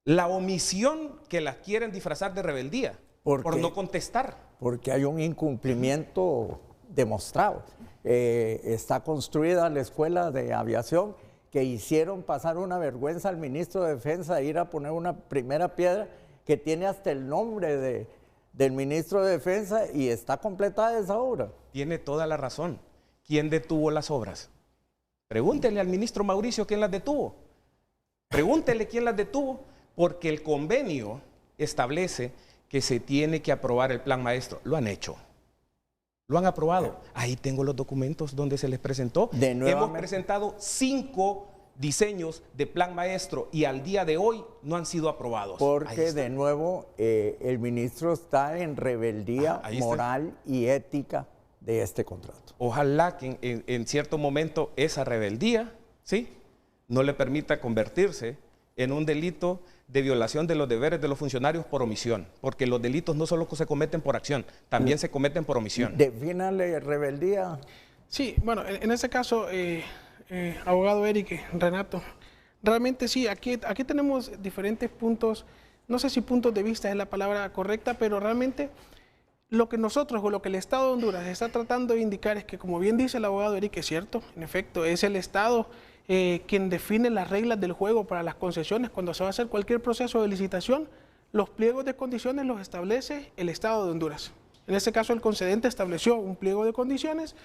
La omisión que la quieren disfrazar de rebeldía por no contestar. Porque hay un incumplimiento demostrado. Está construida la escuela de aviación que hicieron pasar una vergüenza al ministro de Defensa de ir a poner una primera piedra que tiene hasta el nombre del ministro de Defensa y está completada esa obra. Tiene toda la razón. ¿Quién detuvo las obras? Pregúntele al ministro Mauricio quién las detuvo. Pregúntele quién las detuvo, porque el convenio establece que se tiene que aprobar el plan maestro. Lo han hecho. Lo han aprobado. Ahí tengo los documentos donde se les presentó. Hemos presentado 5 diseños de plan maestro y al día de hoy no han sido aprobados. Porque de nuevo el ministro está en rebeldía moral y ética de este contrato. Ojalá que en cierto momento esa rebeldía, ¿sí?, no le permita convertirse en un delito de violación de los deberes de los funcionarios por omisión, porque los delitos no solo se cometen por acción, también se cometen por omisión. Defínale rebeldía. Sí, bueno, en ese caso, abogado Eric, Renato, realmente sí, aquí tenemos diferentes puntos, no sé si puntos de vista es la palabra correcta, pero realmente lo que nosotros o lo que el Estado de Honduras está tratando de indicar es que, como bien dice el abogado Eric, es cierto, en efecto, es el Estado quien define las reglas del juego para las concesiones. Cuando se va a hacer cualquier proceso de licitación, los pliegos de condiciones los establece el Estado de Honduras. En este caso, el concedente estableció un pliego de condiciones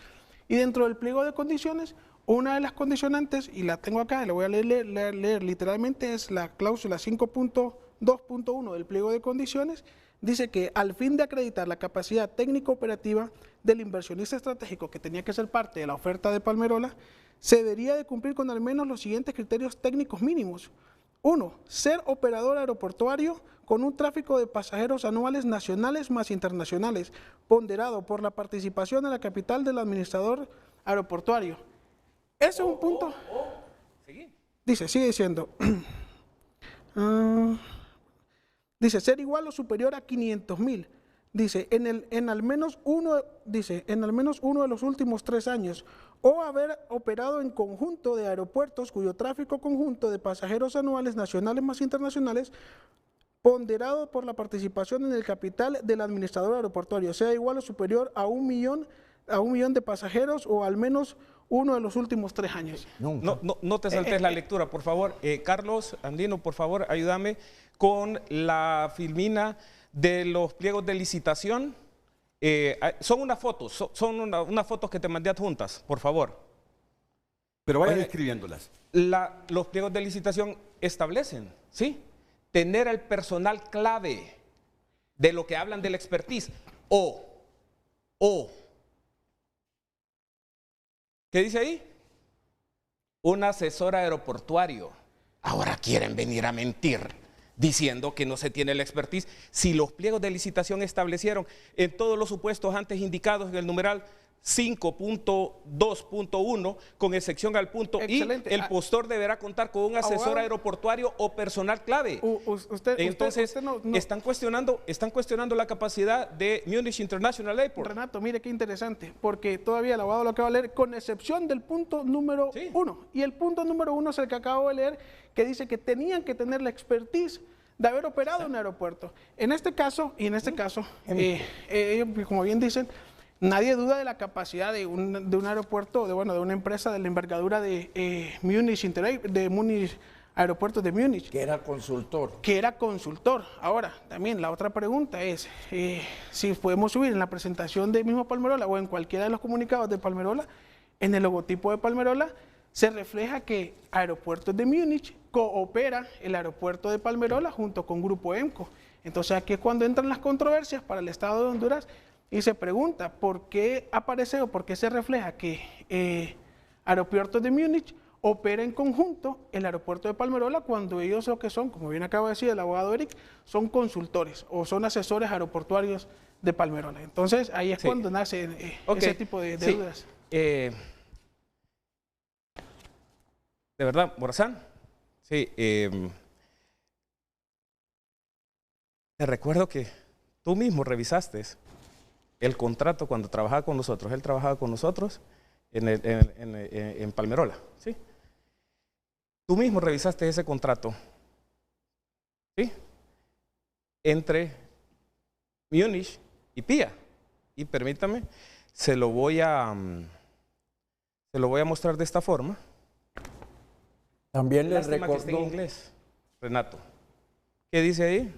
y dentro del pliego de condiciones, una de las condicionantes, y la tengo acá, la voy a leer literalmente, es la cláusula 5.2.1 del pliego de condiciones. Dice que al fin de acreditar la capacidad técnico-operativa del inversionista estratégico que tenía que ser parte de la oferta de Palmerola, se debería de cumplir con al menos los siguientes criterios técnicos mínimos. 1. Ser operador aeroportuario con un tráfico de pasajeros anuales nacionales más internacionales, ponderado por la participación en la capital del administrador aeroportuario. Ese es un punto. Dice, sigue diciendo. Dice, ser igual o superior a 500,000. Dice, en al menos uno de los últimos 3 años, o haber operado en conjunto de aeropuertos cuyo tráfico conjunto de pasajeros anuales nacionales más internacionales, ponderado por la participación en el capital del administrador aeroportuario, sea igual o superior a 1 millón de pasajeros o al menos uno de los últimos 3 años. No te saltes la lectura, por favor. Carlos Andino, por favor, ayúdame con la filmina de los pliegos de licitación. Son unas fotos, son unas fotos que te mandé adjuntas, por favor. Pero vayan escribiéndolas. Los pliegos de licitación establecen, ¿sí?, tener el personal clave de lo que hablan del expertise o ¿qué dice ahí? Un asesor aeroportuario. Ahora quieren venir a mentir diciendo que no se tiene la expertise. Si los pliegos de licitación establecieron en todos los supuestos antes indicados en el numeral 5.2.1, con excepción al punto Excelente. I, el postor deberá contar con un asesor Abogado, aeroportuario o personal clave. Entonces, están cuestionando la capacidad de Munich International Airport. Renato, mire qué interesante, porque todavía el abogado lo acaba de leer, con excepción del punto número 1. Y el punto número 1 es el que acabo de leer, que dice que tenían que tener la expertise de haber operado en un aeropuerto. En este caso, como bien dicen, nadie duda de la capacidad de un aeropuerto, de una empresa de la envergadura de Munich Aeropuertos de Múnich. Que era consultor. Ahora, también la otra pregunta es, si podemos subir en la presentación de mismo Palmerola o en cualquiera de los comunicados de Palmerola, en el logotipo de Palmerola, se refleja que Aeropuertos de Múnich coopera el aeropuerto de Palmerola junto con Grupo EMCO. Entonces aquí es cuando entran las controversias para el Estado de Honduras y se pregunta por qué aparece o por qué se refleja que Aeropuertos de Múnich opera en conjunto el aeropuerto de Palmerola cuando ellos lo que son, como bien acaba de decir el abogado Eric, son consultores o son asesores aeroportuarios de Palmerola. Entonces ahí es cuando nace ese tipo de dudas. De verdad, Morazán, sí, te recuerdo que tú mismo revisaste el contrato cuando trabajaba con nosotros. Él trabajaba con nosotros en Palmerola, ¿sí? Tú mismo revisaste ese contrato, ¿sí? Entre Múnich y PIA. Y permítame, se lo voy a mostrar de esta forma. También les Lástima que esté en recuerdo inglés, Renato. ¿Qué dice ahí?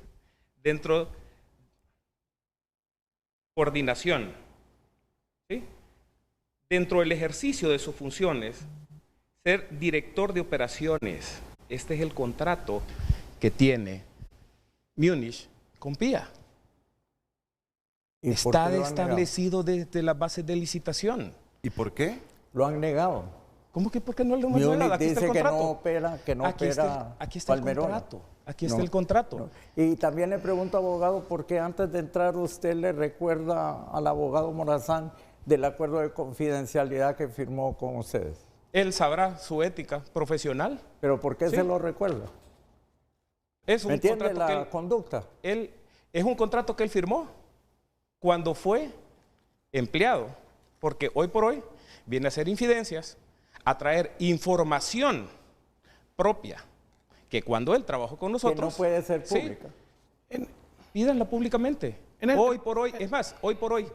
Dentro, coordinación, ¿sí? Dentro del ejercicio de sus funciones, ser director de operaciones. Este es el contrato que tiene Múnich con PIA. Está establecido desde las bases de licitación. ¿Y por qué? Lo han negado. ¿Cómo que por qué no lo hemos negado? Aquí está el dice contrato. que no opera aquí está el contrato. Aquí está el contrato. No. Y también le pregunto, abogado, ¿por qué antes de entrar usted le recuerda al abogado Morazán del acuerdo de confidencialidad que firmó con ustedes? Él sabrá su ética profesional. ¿Pero por qué se lo recuerda? Es un ¿Me entiende contrato la conducta? Es un contrato que él firmó cuando fue empleado, porque hoy por hoy viene a hacer infidencias, a traer información propia, que cuando él trabajó con nosotros... Que no puede ser pública. Sí, pídanla públicamente. Hoy por hoy, es más, hoy por hoy,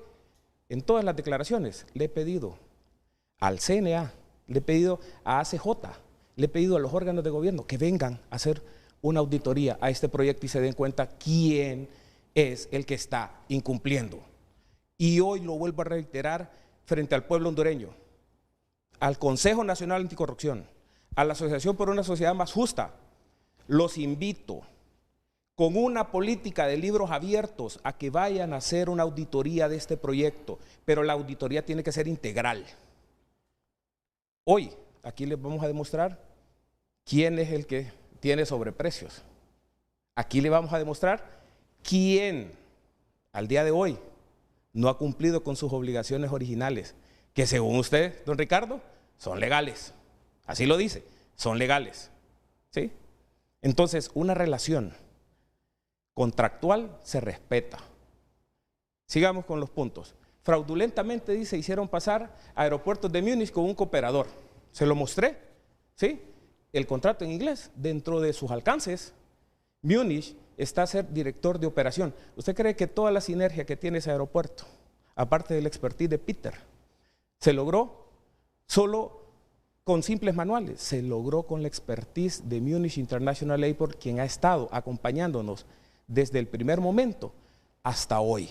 en todas las declaraciones, le he pedido al CNA, le he pedido a ACJ, le he pedido a los órganos de gobierno que vengan a hacer una auditoría a este proyecto y se den cuenta quién es el que está incumpliendo. Y hoy lo vuelvo a reiterar frente al pueblo hondureño, al Consejo Nacional Anticorrupción, a la Asociación por una Sociedad Más Justa. Los invito con una política de libros abiertos a que vayan a hacer una auditoría de este proyecto, pero la auditoría tiene que ser integral. Hoy, aquí les vamos a demostrar quién es el que tiene sobreprecios. Aquí le vamos a demostrar quién, al día de hoy, no ha cumplido con sus obligaciones originales, que según usted, don Ricardo, son legales. Así lo dice, son legales. ¿Sí? Entonces, una relación contractual se respeta. Sigamos con los puntos. Fraudulentamente, dice, hicieron pasar aeropuertos de Múnich con un cooperador. Se lo mostré, ¿sí? El contrato en inglés, dentro de sus alcances, Múnich está a ser director de operación. ¿Usted cree que toda la sinergia que tiene ese aeropuerto, aparte del expertise de Peter, se logró solo con simples manuales? Se logró con la expertise de Múnich International Airport, quien ha estado acompañándonos desde el primer momento hasta hoy.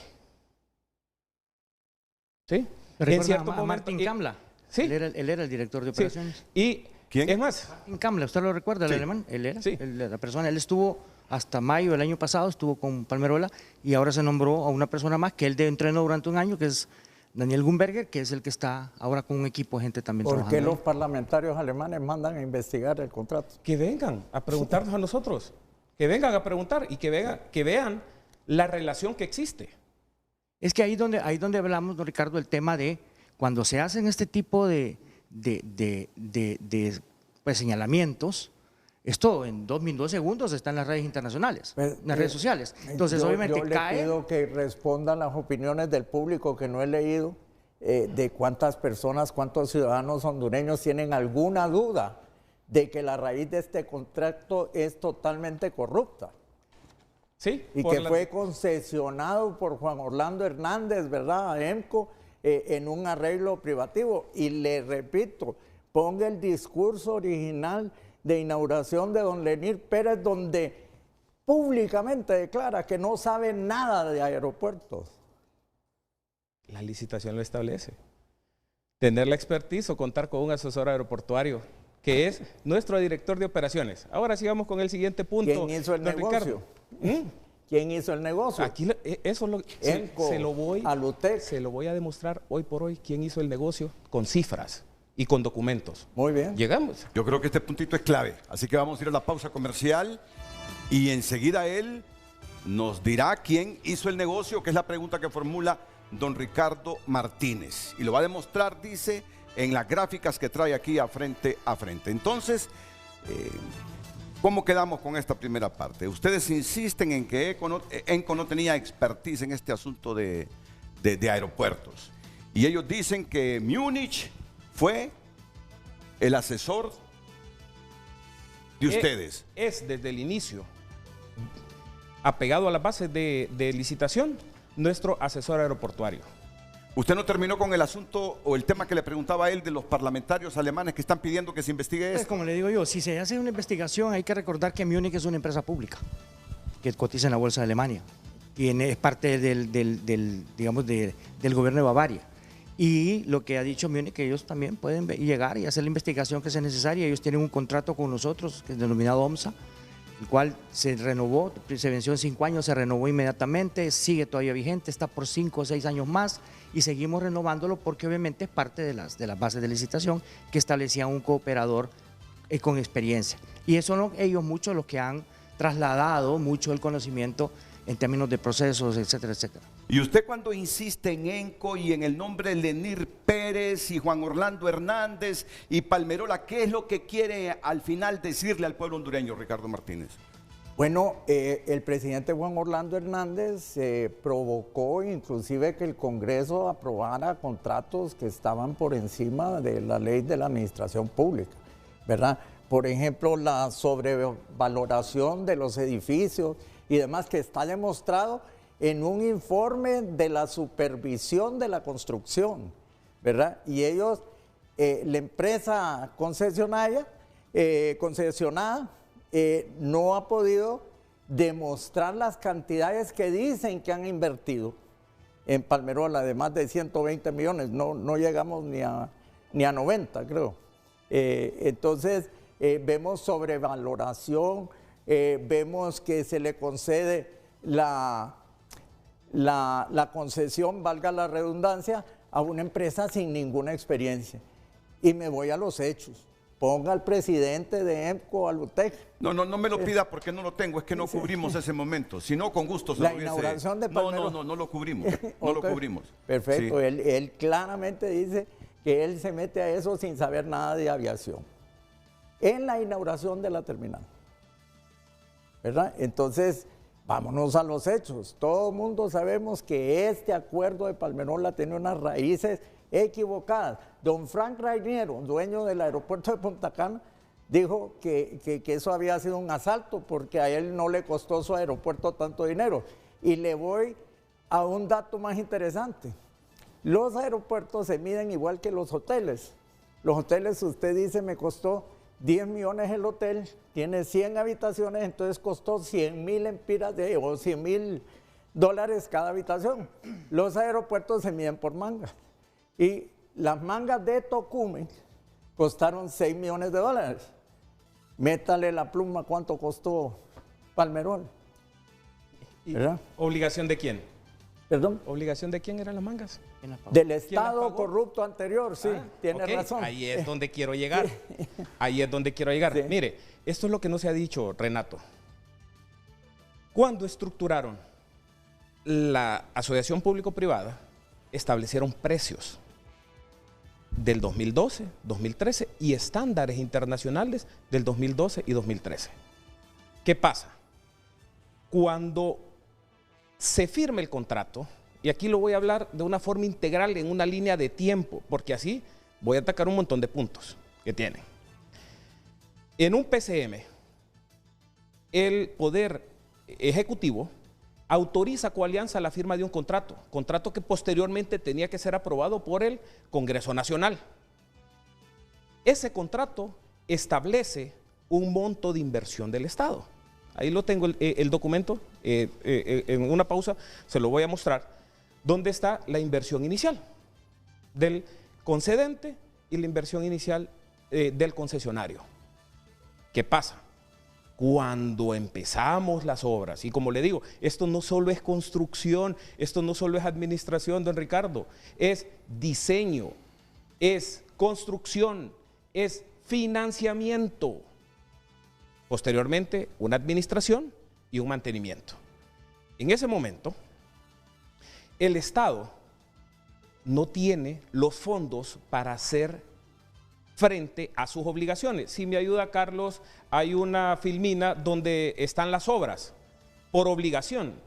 ¿Sí? En cierto momento, Martín Kamla. Sí. Él era el director de operaciones. Sí. ¿Y quién es más? Martín Kamla, ¿usted lo recuerda, el alemán? Él era la persona. Él estuvo hasta mayo del año pasado, estuvo con Palmerola y ahora se nombró a una persona más que él entrenó durante un año, que es Daniel Gumberger, que es el que está ahora con un equipo de gente también trabajando. ¿Por qué los parlamentarios alemanes mandan a investigar el contrato? Que vengan a preguntarnos a nosotros, que vengan a preguntar y que vean la relación que existe. Es que ahí donde hablamos, don Ricardo, el tema de cuando se hacen este tipo de pues, señalamientos, esto en 2 segundos está en las redes internacionales, en las redes sociales. Entonces, obviamente yo le pido que respondan las opiniones del público que no he leído, de cuántas personas, cuántos ciudadanos hondureños tienen alguna duda de que la raíz de este contrato es totalmente corrupta. Sí. Y que fue concesionado por Juan Orlando Hernández, ¿verdad?, a EMCO, en un arreglo privativo. Y le repito, ponga el discurso original de inauguración de don Lenir Pérez, donde públicamente declara que no sabe nada de aeropuertos. La licitación lo establece. Tener la expertise o contar con un asesor aeroportuario, que es nuestro director de operaciones. Ahora sigamos con el siguiente punto. ¿Quién hizo el negocio? ¿Quién hizo el negocio? Aquí eso se lo voy a demostrar hoy por hoy quién hizo el negocio con cifras y con documentos. Muy bien. Llegamos. Yo creo que este puntito es clave. Así que vamos a ir a la pausa comercial y enseguida él nos dirá quién hizo el negocio, que es la pregunta que formula don Ricardo Martínez. Y lo va a demostrar, dice, en las gráficas que trae aquí a frente a frente. Entonces, ¿cómo quedamos con esta primera parte? Ustedes insisten en que ENCO no tenía expertise en este asunto de aeropuertos. Y ellos dicen que Múnich fue el asesor de ustedes. Es desde el inicio, apegado a las bases de licitación, nuestro asesor aeroportuario. ¿Usted no terminó con el asunto o el tema que le preguntaba a él de los parlamentarios alemanes que están pidiendo que se investigue esto? Pues como le digo yo, si se hace una investigación hay que recordar que Múnich es una empresa pública que cotiza en la bolsa de Alemania y es parte digamos, del gobierno de Bavaria. Y lo que ha dicho Múnich, que ellos también pueden llegar y hacer la investigación que sea necesaria. Ellos tienen un contrato con nosotros, que es denominado OMSA, el cual se renovó, se venció en 5 años, se renovó inmediatamente, sigue todavía vigente, está por 5 o 6 años más y seguimos renovándolo porque obviamente es parte de las bases de licitación que establecían un cooperador con experiencia. Y eso son ellos muchos los que han trasladado mucho el conocimiento en términos de procesos, etcétera, etcétera. Y usted cuando insiste en ENCO y en el nombre de Lenir Pérez y Juan Orlando Hernández y Palmerola, ¿qué es lo que quiere al final decirle al pueblo hondureño, Ricardo Martínez? Bueno, el presidente Juan Orlando Hernández provocó inclusive que el Congreso aprobara contratos que estaban por encima de la ley de la administración pública, ¿verdad? Por ejemplo, la sobrevaloración de los edificios y demás que está demostrado en un informe de la supervisión de la construcción, ¿verdad? Y ellos, la empresa concesionada, no ha podido demostrar las cantidades que dicen que han invertido en Palmerola, de más de 120 millones, no llegamos ni a 90, creo. Entonces, vemos sobrevaloración, vemos que se le concede la concesión, valga la redundancia, a una empresa sin ninguna experiencia. Y me voy a los hechos. Ponga al presidente de ENCO, al UTEC. No me lo pida porque no lo tengo, es que no cubrimos ese momento. Si no, con gusto se la lo hubiese... inauguración de Palmerola. No lo cubrimos, no lo cubrimos. Perfecto, Sí. Él claramente dice que él se mete a eso sin saber nada de aviación. En la inauguración de la terminal, ¿verdad? Entonces, vámonos a los hechos. Todo el mundo sabemos que este acuerdo de Palmerola tiene unas raíces equivocadas. Don Frank Rainiero, dueño del aeropuerto de Punta Cana, dijo que eso había sido un asalto porque a él no le costó su aeropuerto tanto dinero. Y le voy a un dato más interesante. Los aeropuertos se miden igual que los hoteles. Los hoteles, usted dice, me costó 10 millones el hotel, tiene 100 habitaciones, entonces costó 100,000 empiras o $100,000 cada habitación. Los aeropuertos se miden por mangas. Y las mangas de Tocumen costaron $6 millones. Métale la pluma, ¿cuánto costó Palmerola? ¿Verdad? ¿Obligación de quién? ¿Perdón? ¿Obligación de quién eran las mangas? Del Estado corrupto anterior, sí, tiene razón. Ahí es donde quiero llegar. Ahí es donde quiero llegar. Sí. Mire, esto es lo que no se ha dicho, Renato. Cuando estructuraron la asociación público-privada, establecieron precios del 2012, 2013 y estándares internacionales del 2012 y 2013. ¿Qué pasa? Cuando se firma el contrato, y aquí lo voy a hablar de una forma integral en una línea de tiempo, porque así voy a atacar un montón de puntos que tienen. En un PCM, el Poder Ejecutivo autoriza a Coalianza la firma de un contrato que posteriormente tenía que ser aprobado por el Congreso Nacional. Ese contrato establece un monto de inversión del Estado. Ahí lo tengo el documento, en una pausa se lo voy a mostrar, donde está la inversión inicial del concedente y la inversión inicial del concesionario. ¿Qué pasa? Cuando empezamos las obras, y como le digo, esto no solo es construcción, esto no solo es administración, don Ricardo, es diseño, es construcción, es financiamiento. Posteriormente, una administración y un mantenimiento. En ese momento, el Estado no tiene los fondos para hacer frente a sus obligaciones. Si me ayuda Carlos, hay una filmina donde están las obras por obligación.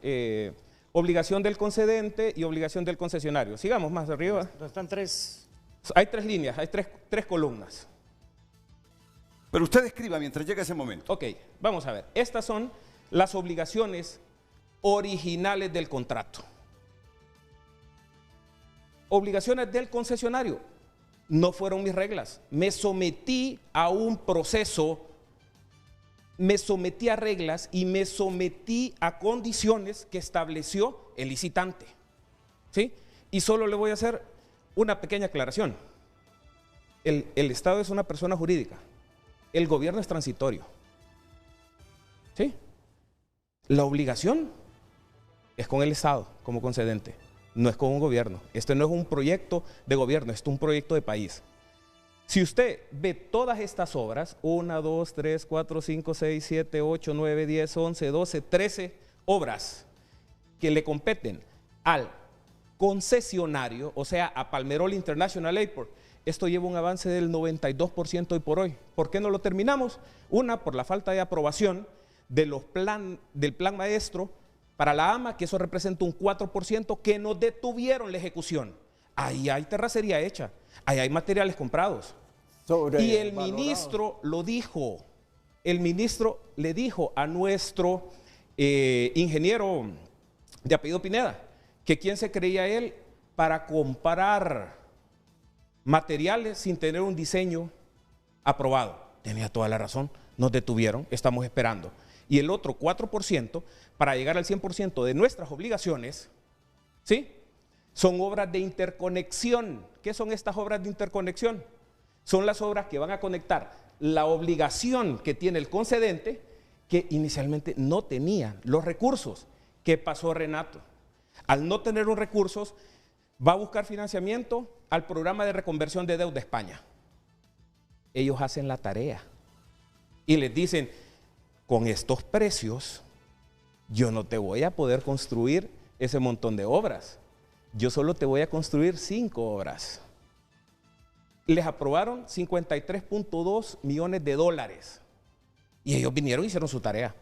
Obligación del concedente y obligación del concesionario. Sigamos más arriba. Están tres. Hay tres líneas, hay tres columnas. Pero usted escriba mientras llega ese momento. Ok, vamos a ver. Estas son las obligaciones originales del contrato. Obligaciones del concesionario. No fueron mis reglas. Me sometí a un proceso, me sometí a reglas y me sometí a condiciones que estableció el licitante. ¿Sí? Y solo le voy a hacer una pequeña aclaración. El Estado es una persona jurídica. El gobierno es transitorio. ¿Sí? La obligación es con el Estado como concedente, no es con un gobierno. Este no es un proyecto de gobierno, este es un proyecto de país. Si usted ve todas estas obras, 1, 2, 3, 4, 5, 6, 7, 8, 9, 10, 11, 12, 13 obras que le competen al concesionario, o sea, a Palmerola International Airport, esto lleva un avance del 92% hoy por hoy. ¿Por qué no lo terminamos? Una, por la falta de aprobación del plan maestro para la AMA, que eso representa un 4%, que nos detuvieron la ejecución. Ahí hay terracería hecha, ahí hay materiales comprados. Y el ministro lo dijo, el ministro le dijo a nuestro ingeniero de apellido Pineda, que quién se creía él para comprar materiales sin tener un diseño aprobado. Tenía toda la razón, nos detuvieron, estamos esperando. Y el otro 4%, para llegar al 100% de nuestras obligaciones, ¿sí? Son obras de interconexión. ¿Qué son estas obras de interconexión? Son las obras que van a conectar la obligación que tiene el concedente, que inicialmente no tenía los recursos. ¿Qué pasó, Renato? Al no tener los recursos, va a buscar financiamiento al programa de reconversión de deuda de España. Ellos hacen la tarea y les dicen, con estos precios, yo no te voy a poder construir ese montón de obras. Yo solo te voy a construir 5 obras. Les aprobaron 53.2 millones de dólares. Y ellos vinieron y hicieron su tarea.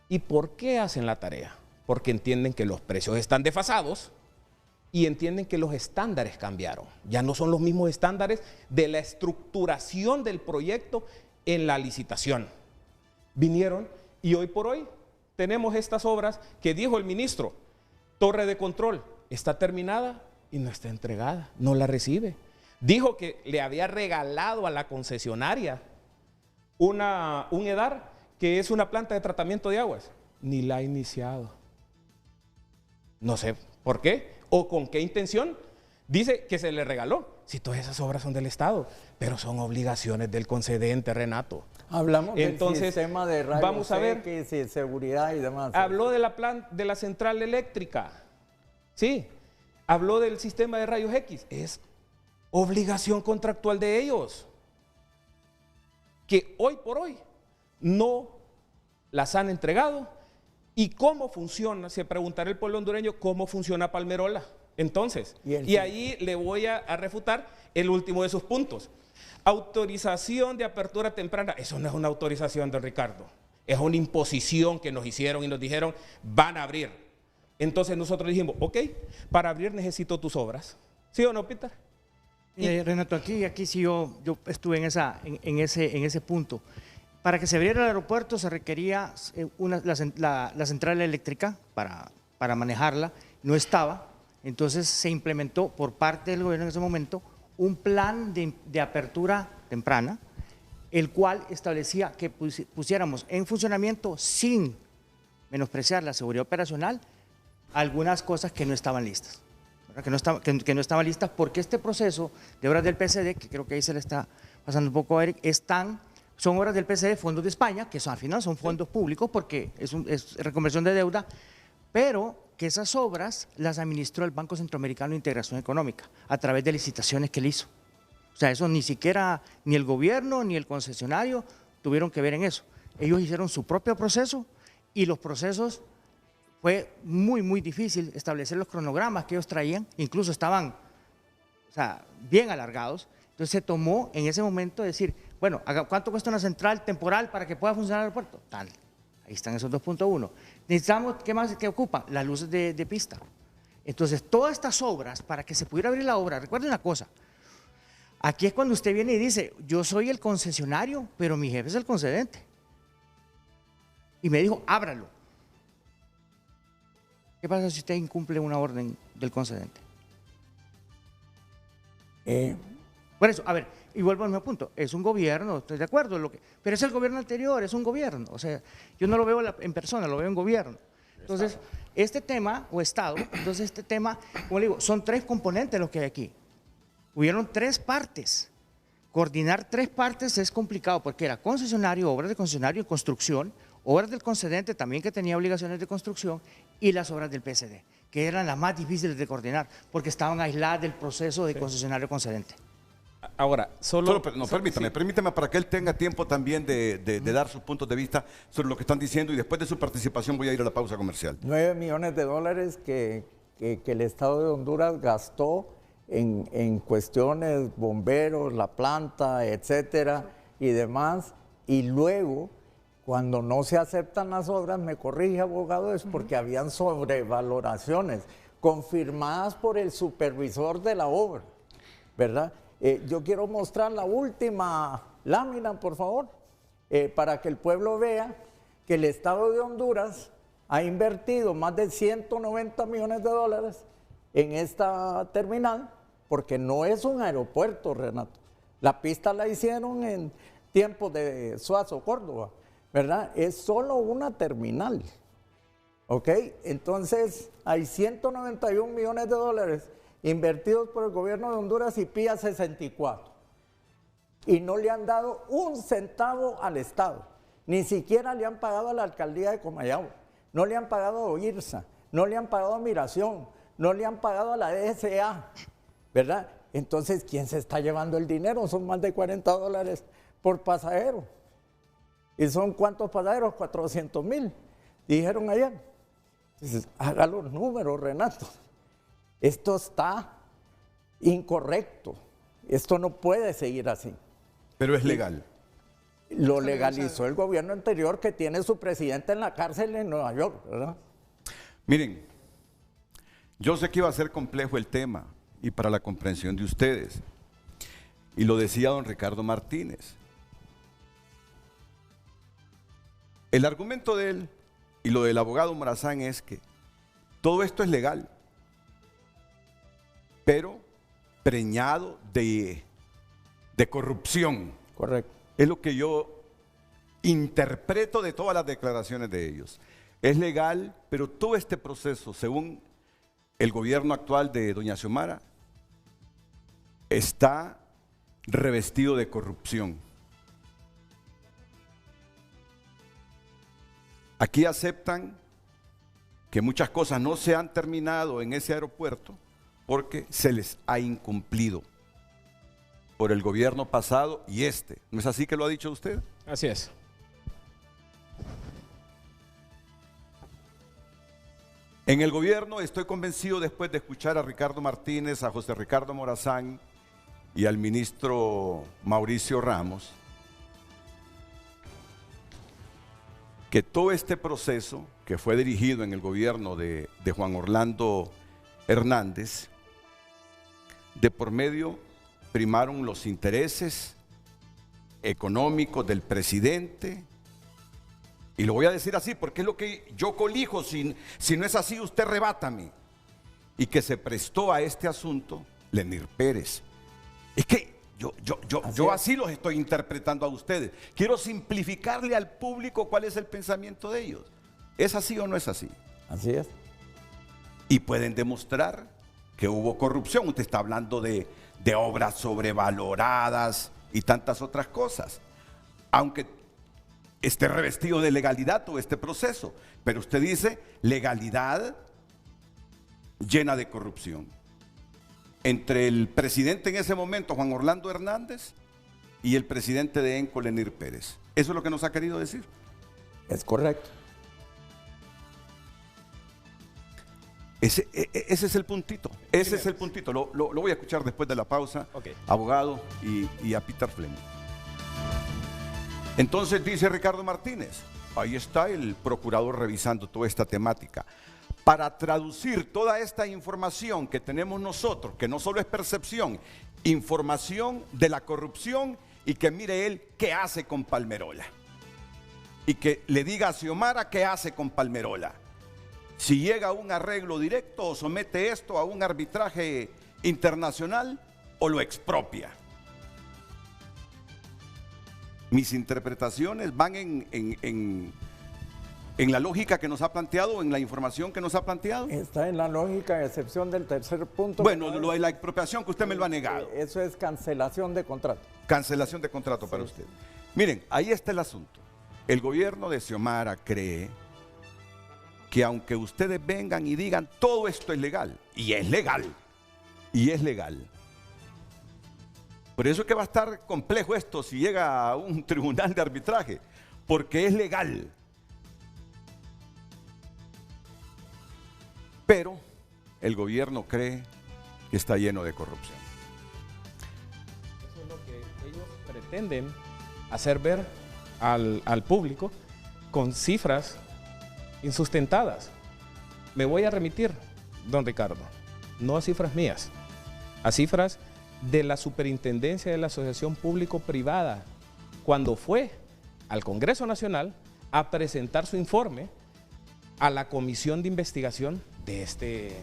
¿Y por qué hacen la tarea? Porque entienden que los precios están desfasados y entienden que los estándares cambiaron. Ya no son los mismos estándares de la estructuración del proyecto en la licitación. Vinieron y hoy por hoy tenemos estas obras que dijo el ministro, torre de control, está terminada y no está entregada, no la recibe. Dijo que le había regalado a la concesionaria un EDAR, que es una planta de tratamiento de aguas, ni la ha iniciado. No sé por qué o con qué intención. Dice que se le regaló, si todas esas obras son del Estado, pero son obligaciones del concedente, Renato. Hablamos entonces, del sistema de rayos vamos a ver, X y seguridad y demás. Habló de la central eléctrica, sí, habló del sistema de rayos X, es obligación contractual de ellos, que hoy por hoy no las han entregado. ¿Y cómo funciona? Se preguntará el pueblo hondureño, ¿cómo funciona Palmerola? Entonces, y ahí le voy a refutar el último de sus puntos. Autorización de apertura temprana. Eso no es una autorización, don Ricardo. Es una imposición que nos hicieron y nos dijeron, van a abrir. Entonces nosotros dijimos, ok, para abrir necesito tus obras. ¿Sí o no, Peter? Renato, aquí sí yo estuve en ese punto. Para que se abriera el aeropuerto se requería la central eléctrica para manejarla, no estaba. Entonces se implementó por parte del gobierno en ese momento un plan de apertura temprana, el cual establecía que pusiéramos en funcionamiento, sin menospreciar la seguridad operacional, algunas cosas que no estaban listas. Que no estaban listas porque este proceso de obras del PCD, que creo que ahí se le está pasando un poco a Eric, son obras del PCD, fondos de España, que al final son fondos públicos porque es reconversión de deuda, pero que esas obras las administró el Banco Centroamericano de Integración Económica a través de licitaciones que él hizo. O sea, eso ni siquiera, ni el gobierno ni el concesionario tuvieron que ver en eso. Ellos hicieron su propio proceso y los procesos fue muy, muy difícil establecer los cronogramas que ellos traían, incluso estaban o sea, bien alargados. Entonces se tomó en ese momento decir, bueno, ¿cuánto cuesta una central temporal para que pueda funcionar el aeropuerto? Tal. Ahí están esos 2.1. Necesitamos, ¿qué más que ocupan? Las luces de pista. Entonces, todas estas obras, para que se pudiera abrir la obra, recuerden una cosa, aquí es cuando usted viene y dice, yo soy el concesionario, pero mi jefe es el concedente. Y me dijo, ábralo. ¿Qué pasa si usted incumple una orden del concedente? Por eso, a ver, y vuelvo al mismo punto, es un gobierno, estoy de acuerdo, pero es el gobierno anterior, es un gobierno, o sea, yo no lo veo en persona, lo veo en gobierno. Entonces, este tema, o Estado, entonces este tema, como le digo, son 3 componentes los que hay aquí. Hubieron 3 partes. Coordinar 3 partes es complicado porque era concesionario, obras de concesionario, construcción, obras del concedente también que tenía obligaciones de construcción y las obras del PSD, que eran las más difíciles de coordinar porque estaban aisladas del proceso de concesionario concedente. Ahora, permítame para que él tenga tiempo también de dar sus puntos de vista sobre lo que están diciendo y después de su participación voy a ir a la pausa comercial. 9 millones de dólares que el Estado de Honduras gastó en cuestiones, bomberos, la planta, etcétera y demás, y luego cuando no se aceptan las obras, me corrige abogado, es porque habían sobrevaloraciones confirmadas por el supervisor de la obra, ¿verdad? Yo quiero mostrar la última lámina, por favor, para que el pueblo vea que el Estado de Honduras ha invertido más de 190 millones de dólares en esta terminal, porque no es un aeropuerto, Renato. La pista la hicieron en tiempos de Suazo, Córdoba, ¿verdad? Es solo una terminal, ¿ok? Entonces, hay 191 millones de dólares invertidos por el gobierno de Honduras y PIA 64. Y no le han dado un centavo al Estado. Ni siquiera le han pagado a la alcaldía de Comayagua. No le han pagado a OIRSA. No le han pagado a Migración. No le han pagado a la DSA. ¿Verdad? Entonces, ¿quién se está llevando el dinero? Son más de 40 dólares por pasajero. ¿Y son cuántos pasajeros? 400,000. Dijeron ayer. Entonces, haga los números, Renato. Esto está incorrecto. Esto no puede seguir así. Pero es legal. Lo legalizó el gobierno anterior que tiene su presidente en la cárcel en Nueva York, ¿verdad? Miren, yo sé que iba a ser complejo el tema y para la comprensión de ustedes. Y lo decía don Ricardo Martínez. El argumento de él y lo del abogado Morazán es que todo esto es legal, pero preñado de corrupción. Correcto. Es lo que yo interpreto de todas las declaraciones de ellos. Es legal, pero todo este proceso, según el gobierno actual de doña Xiomara, está revestido de corrupción. Aquí aceptan que muchas cosas no se han terminado en ese aeropuerto porque se les ha incumplido por el gobierno pasado y este. ¿No es así que lo ha dicho usted? Así es. En el gobierno estoy convencido, después de escuchar a Ricardo Martínez, a José Ricardo Morazán y al ministro Mauricio Ramos, que todo este proceso que fue dirigido en el gobierno de Juan Orlando Hernández, de por medio primaron los intereses económicos del presidente, y lo voy a decir así porque es lo que yo colijo, si no es así usted rebátame, y que se prestó a este asunto Lenín Pérez. Es que yo así los estoy interpretando a ustedes. Quiero simplificarle al público cuál es el pensamiento de ellos. ¿Es así o no es así? Así es. Y pueden demostrar que hubo corrupción. Usted está hablando de obras sobrevaloradas y tantas otras cosas. Aunque esté revestido de legalidad todo este proceso. Pero usted dice legalidad llena de corrupción. Entre el presidente en ese momento, Juan Orlando Hernández, y el presidente de ENCO, Lenín Pérez. ¿Eso es lo que nos ha querido decir? Es correcto. Ese es el puntito. Ese es el puntito. Lo voy a escuchar después de la pausa, abogado y a Peter Fleming. Entonces dice Ricardo Martínez, ahí está el procurador revisando toda esta temática. Para traducir toda esta información que tenemos nosotros, que no solo es percepción, información de la corrupción, y que mire él qué hace con Palmerola. Y que le diga a Xiomara qué hace con Palmerola. Si llega a un arreglo directo o somete esto a un arbitraje internacional o lo expropia. Mis interpretaciones van en la lógica que nos ha planteado, en la información que nos ha planteado. Está en la lógica, a excepción del tercer punto. Bueno, lo de la expropiación que usted me lo ha negado. Eso es cancelación de contrato. Cancelación de contrato para usted. Miren, ahí está el asunto. El gobierno de Xiomara cree que aunque ustedes vengan y digan todo esto es legal, y es legal, por eso es que va a estar complejo esto si llega a un tribunal de arbitraje, porque es legal. Pero el gobierno cree que está lleno de corrupción. Eso es lo que ellos pretenden hacer ver al público con cifras insustentadas. Me voy a remitir, don Ricardo, no a cifras mías, a cifras de la Superintendencia de la Asociación Público-Privada, cuando fue al Congreso Nacional a presentar su informe a la Comisión de Investigación de este...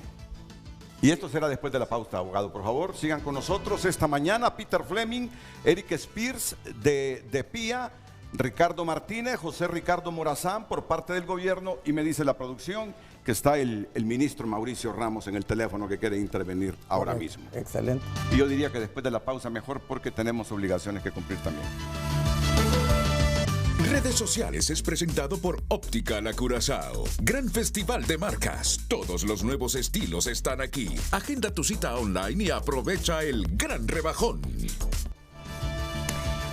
Y esto será después de la pausa, abogado. Por favor, sigan con nosotros esta mañana. Peter Fleming, Eric Spears de PIA, Ricardo Martínez, José Ricardo Morazán por parte del gobierno, y me dice la producción que está el ministro Mauricio Ramos en el teléfono que quiere intervenir ahora mismo. Excelente. Y yo diría que después de la pausa mejor, porque tenemos obligaciones que cumplir también. Redes Sociales es presentado por Óptica La Curazao. Gran festival de marcas. Todos los nuevos estilos están aquí. Agenda tu cita online y aprovecha el gran rebajón.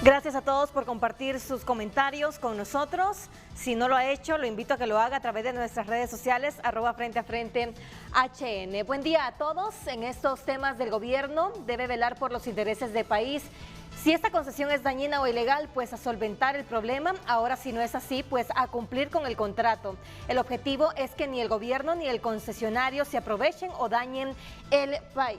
Gracias a todos por compartir sus comentarios con nosotros. Si no lo ha hecho, lo invito a que lo haga a través de nuestras redes sociales, @FrenteAFrente_HN. Buen día a todos. En estos temas del gobierno debe velar por los intereses del país. Si esta concesión es dañina o ilegal, pues a solventar el problema. Ahora, si no es así, pues a cumplir con el contrato. El objetivo es que ni el gobierno ni el concesionario se aprovechen o dañen el país.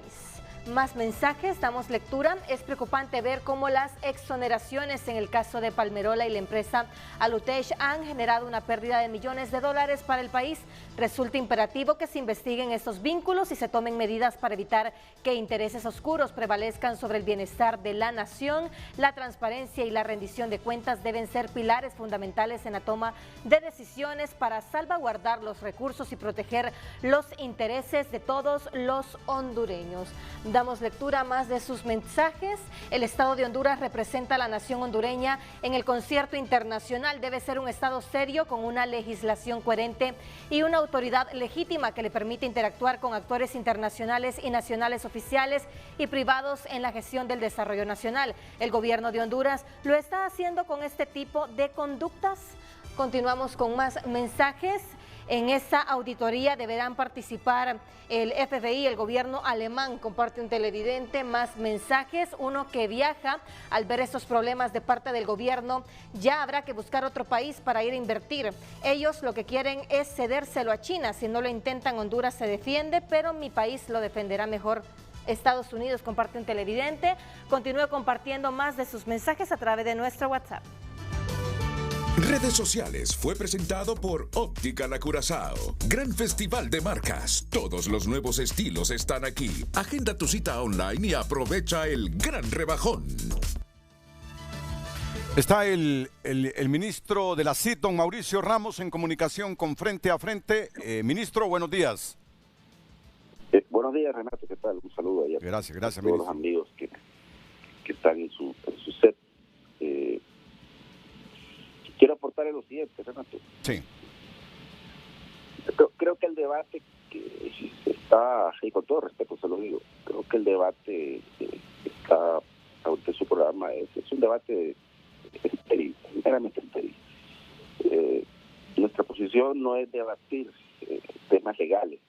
Más mensajes, damos lectura. Es preocupante ver cómo las exoneraciones en el caso de Palmerola y la empresa Alutech han generado una pérdida de millones de dólares para el país. Resulta imperativo que se investiguen estos vínculos y se tomen medidas para evitar que intereses oscuros prevalezcan sobre el bienestar de la nación. La transparencia y la rendición de cuentas deben ser pilares fundamentales en la toma de decisiones para salvaguardar los recursos y proteger los intereses de todos los hondureños. Damos lectura a más de sus mensajes. El Estado de Honduras representa a la nación hondureña en el concierto internacional. Debe ser un Estado serio con una legislación coherente y una autoridad legítima que le permite interactuar con actores internacionales y nacionales oficiales y privados en la gestión del desarrollo nacional. El gobierno de Honduras lo está haciendo con este tipo de conductas. Continuamos con más mensajes. En esta auditoría deberán participar el FBI, el gobierno alemán, comparte un televidente. Más mensajes, uno que viaja al ver estos problemas de parte del gobierno, ya habrá que buscar otro país para ir a invertir. Ellos lo que quieren es cedérselo a China, si no lo intentan Honduras se defiende, pero mi país lo defenderá mejor. Estados Unidos, comparte un televidente. Continúe compartiendo más de sus mensajes a través de nuestro WhatsApp. Redes Sociales fue presentado por Óptica La Curazao. Gran festival de marcas. Todos los nuevos estilos están aquí. Agenda tu cita online y aprovecha el gran rebajón. Está el ministro de la CIT, don Mauricio Ramos, en comunicación con Frente a Frente. Ministro, buenos días. Buenos días, Renato. ¿Qué tal? Un saludo allá. Gracias, a todos ministro. los amigos que están en su set. Quiero aportar lo siguiente, Renato. Sí. Creo que el debate que está, y con todo respeto se lo digo, creo que el debate que está ahorita en su programa es un debate estéril, meramente estéril. Nuestra posición no es debatir temas legales,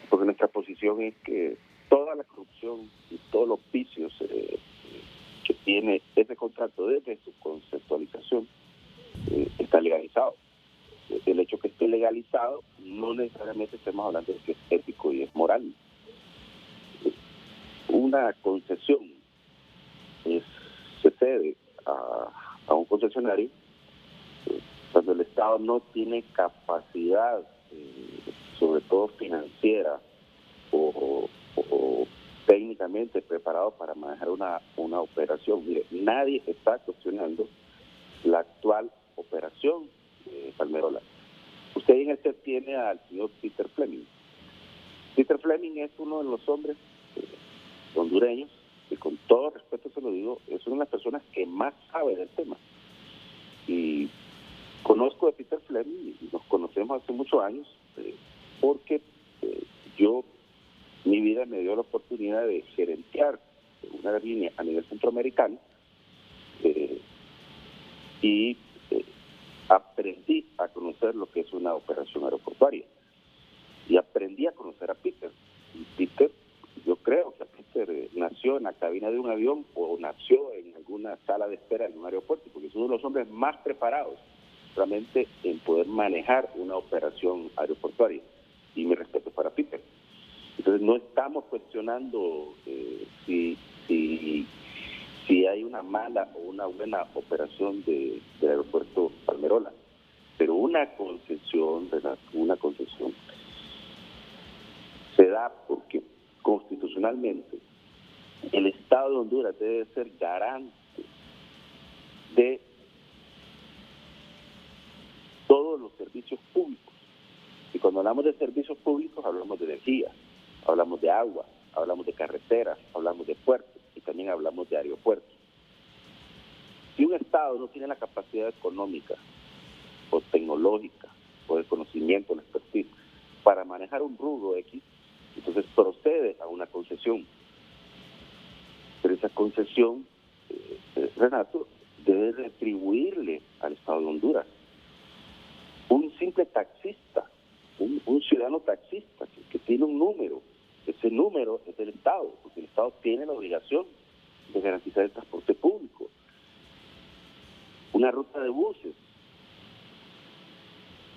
porque nuestra posición es que toda la corrupción y todos los vicios que tiene ese contrato desde su conceptualización está legalizado. El hecho que esté legalizado no necesariamente estemos hablando de que es ético y es moral. Una concesión se cede a un concesionario cuando el Estado no tiene capacidad, sobre todo financiera o técnicamente preparado para manejar una operación. Mire, nadie está cuestionando la actual operación de Palmerola. Usted en este tiene al señor Peter Fleming. Peter Fleming es uno de los hombres hondureños, y con todo respeto se lo digo, es una de las personas que más sabe del tema. Y conozco a Peter Fleming, y nos conocemos hace muchos años, porque mi vida me dio la oportunidad de gerenciar una línea a nivel centroamericano, y aprendí a conocer lo que es una operación aeroportuaria. Y aprendí a conocer a Peter. Y Peter, yo creo que Peter nació en la cabina de un avión o nació en alguna sala de espera en un aeropuerto, porque es uno de los hombres más preparados realmente en poder manejar una operación aeroportuaria. Y mi respeto para Peter. Entonces no estamos cuestionando si hay una mala o una buena operación del aeropuerto Palmerola, pero una concesión se da porque constitucionalmente el Estado de Honduras debe ser garante de todos los servicios públicos. Y cuando hablamos de servicios públicos hablamos de energía, hablamos de agua, hablamos de carreteras, hablamos de puertos y también hablamos de aeropuertos. Si un Estado no tiene la capacidad económica o tecnológica o de conocimiento, la expertise para manejar un rubro X, entonces procede a una concesión. Pero esa concesión, Renato, debe retribuirle al Estado de Honduras. Un simple taxista, un ciudadano taxista que tiene un número, ese número es del Estado, porque el Estado tiene la obligación de garantizar el transporte público. Una ruta de buses,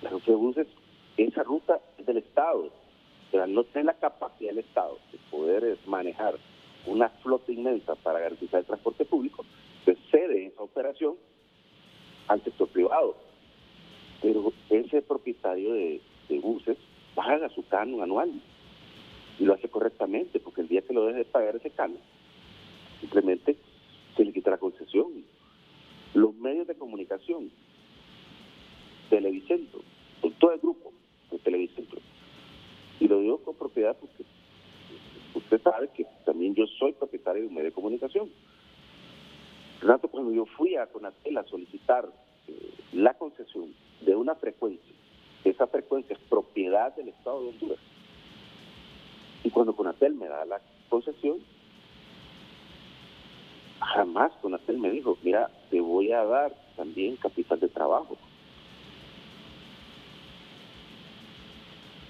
la ruta de buses, esa ruta es del Estado, pero al no tener la capacidad del Estado de poder manejar una flota inmensa para garantizar el transporte público, se cede esa operación al sector privado. Pero ese propietario de buses paga su canon anual y lo hace correctamente, porque el día que lo deje de pagar ese canon, simplemente se le quita la concesión. Los medios de comunicación, Televicentro, con todo el grupo de Televicentro, y lo digo con propiedad porque usted sabe que también yo soy propietario de un medio de comunicación. Renato, cuando yo fui a Conatel a solicitar la concesión de una frecuencia, esa frecuencia es propiedad del Estado de Honduras, y cuando Conatel me da la concesión, jamás Conatel me dijo, mira, te voy a dar también capital de trabajo.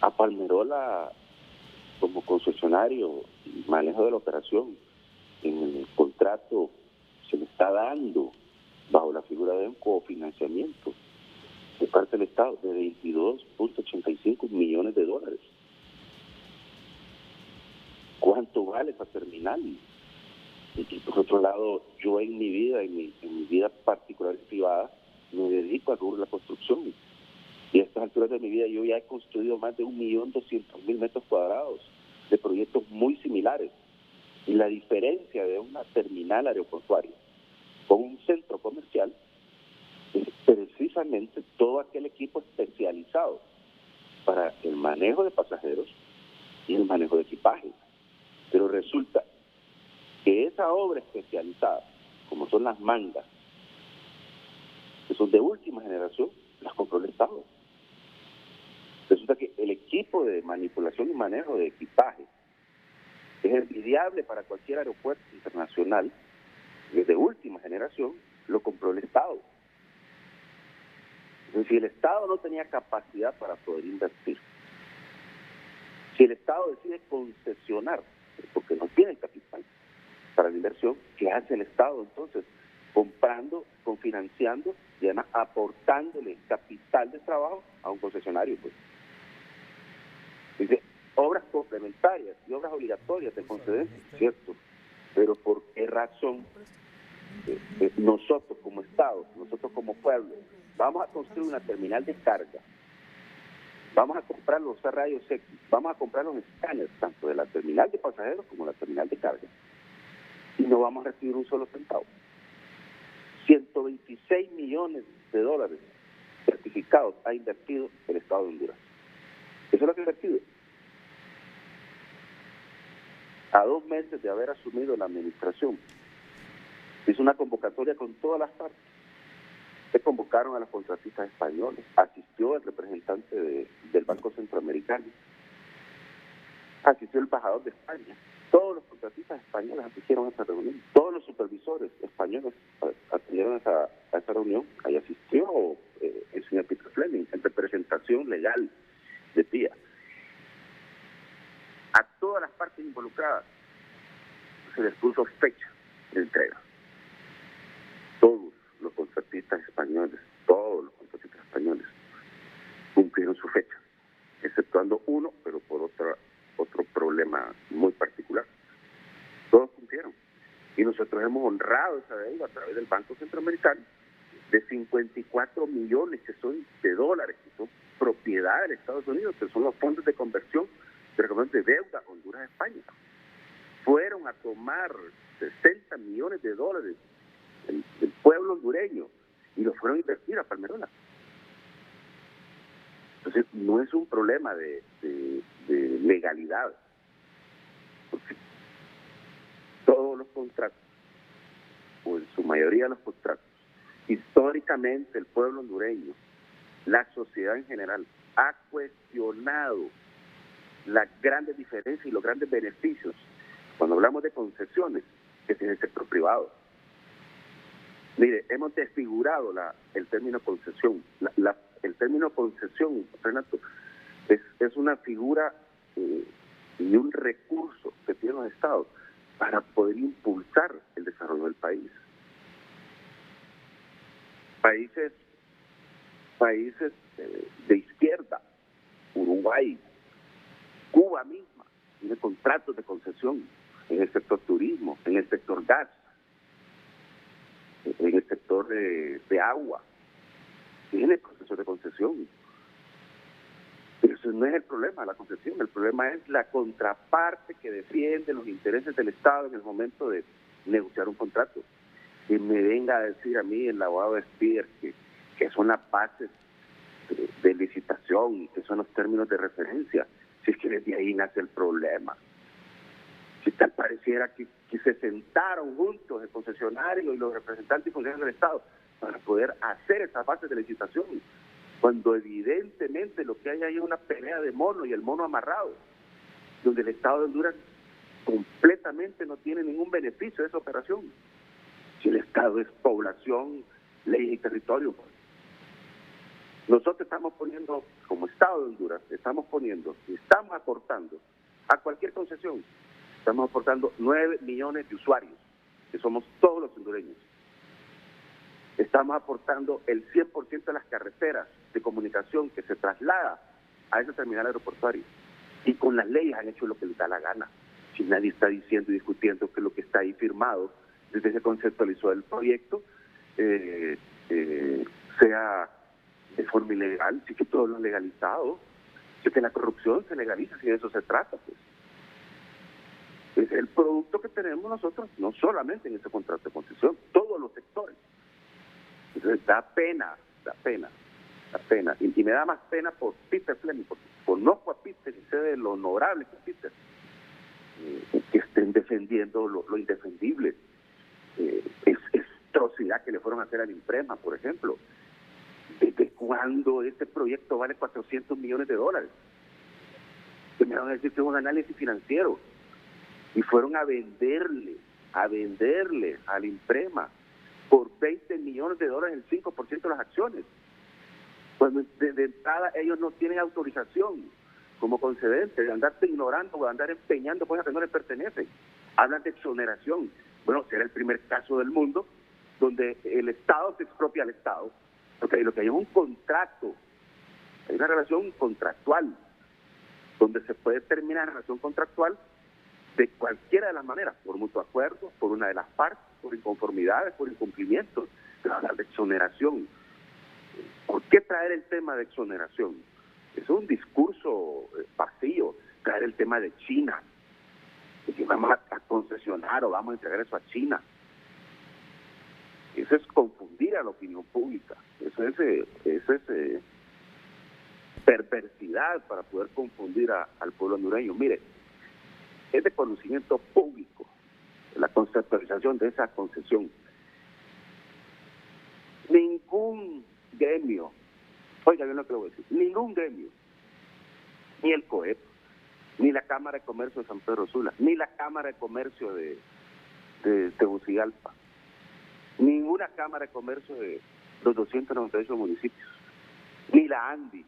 A Palmerola, como concesionario y manejo de la operación, en el contrato se le está dando, bajo la figura de un cofinanciamiento de parte del Estado, de 22.85 millones de dólares. ¿Cuánto vale esa terminal? Y por otro lado, yo en mi vida, en mi vida particular y privada, me dedico al rubro de la construcción. Y a estas alturas de mi vida yo ya he construido más de 1.200.000 metros cuadrados de proyectos muy similares. Y la diferencia de una terminal aeroportuaria con un centro comercial es precisamente todo aquel equipo especializado para el manejo de pasajeros y el manejo de equipaje. Pero resulta que esa obra especializada, como son las mangas, que son de última generación, las compró el Estado. Resulta que el equipo de manipulación y manejo de equipaje es envidiable para cualquier aeropuerto internacional, de última generación, lo compró el Estado. Entonces, si el Estado no tenía capacidad para poder invertir, Si el Estado decide concesionar, porque no tiene capital para la inversión, ¿qué hace el Estado entonces? Comprando, confinanciando y además aportándole capital de trabajo a un concesionario. Pues. Dice, obras complementarias y obras obligatorias del concedente, cierto, pero ¿por qué razón nosotros como Estado, nosotros como pueblo, vamos a construir una terminal de carga, vamos a comprar los rayos X, vamos a comprar los escáneres, tanto de la terminal de pasajeros como de la terminal de carga, y no vamos a recibir un solo centavo? 126 millones de dólares certificados ha invertido el Estado de Honduras. Eso es lo que ha invertido. A 2 meses de haber asumido la administración, hizo una convocatoria con todas las partes. Se convocaron a los contratistas españoles, asistió el representante del Banco Centroamericano, asistió el embajador de España, todos los contratistas españoles asistieron a esa reunión, todos los supervisores españoles atendieron a esa reunión, ahí asistió el señor Peter Fleming en representación legal de PIA. A todas las partes involucradas se les puso fecha de entrega. Todos los contratistas españoles cumplieron su fecha, exceptuando uno, pero por otro problema muy particular. Todos cumplieron. Y nosotros hemos honrado esa deuda a través del Banco Centroamericano de 54 millones de dólares, que son propiedad de Estados Unidos, que son los fondos de conversión de deuda Honduras-España. Fueron a tomar 60 millones de dólares del pueblo hondureño y lo fueron a invertir a Palmerola. Entonces, no es un problema de legalidad, porque todos los contratos, o en su mayoría los contratos, históricamente el pueblo hondureño, la sociedad en general, ha cuestionado las grandes diferencias y los grandes beneficios, cuando hablamos de concesiones, que tiene el sector privado. Mire, hemos desfigurado el término concesión. El término concesión, Renato, es una figura y un recurso que tienen los estados para poder impulsar el desarrollo del país. Países de izquierda, Uruguay, Cuba misma, tiene contratos de concesión en el sector turismo, en el sector gas, en el sector de agua, tiene procesos de concesión. Pero eso no es el problema de la concesión, el problema es la contraparte que defiende los intereses del Estado en el momento de negociar un contrato. Que me venga a decir a mí el abogado de Spier que son las bases de licitación, que son los términos de referencia, si es que desde ahí nace el problema. Si tal pareciera que se sentaron juntos el concesionario y los representantes y funcionarios del Estado para poder hacer esas bases de licitación, cuando evidentemente lo que hay ahí es una pelea de mono y el mono amarrado, donde el Estado de Honduras completamente no tiene ningún beneficio de esa operación. Si el Estado es población, ley y territorio, pues. Nosotros estamos poniendo, como Estado de Honduras, estamos aportando a cualquier concesión, estamos aportando 9 millones de usuarios, que somos todos los hondureños. Estamos aportando el 100% de las carreteras de comunicación que se traslada a ese terminal aeroportuario. Y con las leyes han hecho lo que les da la gana. Si nadie está diciendo y discutiendo que lo que está ahí firmado desde que se conceptualizó el proyecto sea de forma ilegal, sí que todo lo han legalizado, sí que la corrupción se legaliza, si de eso se trata, pues. Es el producto que tenemos nosotros, no solamente en ese contrato de concesión, todos los sectores. Entonces da pena. Y me da más pena por Peter Fleming, porque conozco a Peter y sé de lo honorable que es Peter, que estén defendiendo lo indefendible. Es atrocidad que le fueron a hacer al Imprema, por ejemplo. ¿Desde cuándo este proyecto vale 400 millones de dólares? Que me van a decir que es un análisis financiero. Y fueron a venderle al Imprema por 20 millones de dólares el 5% de las acciones. Cuando de entrada ellos no tienen autorización como concedente, de andarte ignorando o de andar empeñando cosas que no le pertenecen. Hablan de exoneración. Bueno, será el primer caso del mundo donde el Estado se expropia al Estado, porque lo que hay es un contrato, hay una relación contractual, donde se puede terminar la relación contractual de cualquiera de las maneras, por mutuo acuerdo, por una de las partes, por inconformidades, por incumplimientos. Pero hablar de exoneración, ¿por qué traer el tema de exoneración? Es un discurso vacío, traer el tema de China, de que vamos a concesionar o vamos a entregar eso a China. Eso es confundir a la opinión pública, eso es perversidad para poder confundir al pueblo hondureño. Mire, es de conocimiento público la conceptualización de esa concesión. Ningún gremio, oiga bien lo que le voy a decir, ningún gremio, ni el COEP, ni la Cámara de Comercio de San Pedro Sula, ni la Cámara de Comercio de Tegucigalpa, ninguna Cámara de Comercio de los 298 municipios, ni la ANDI,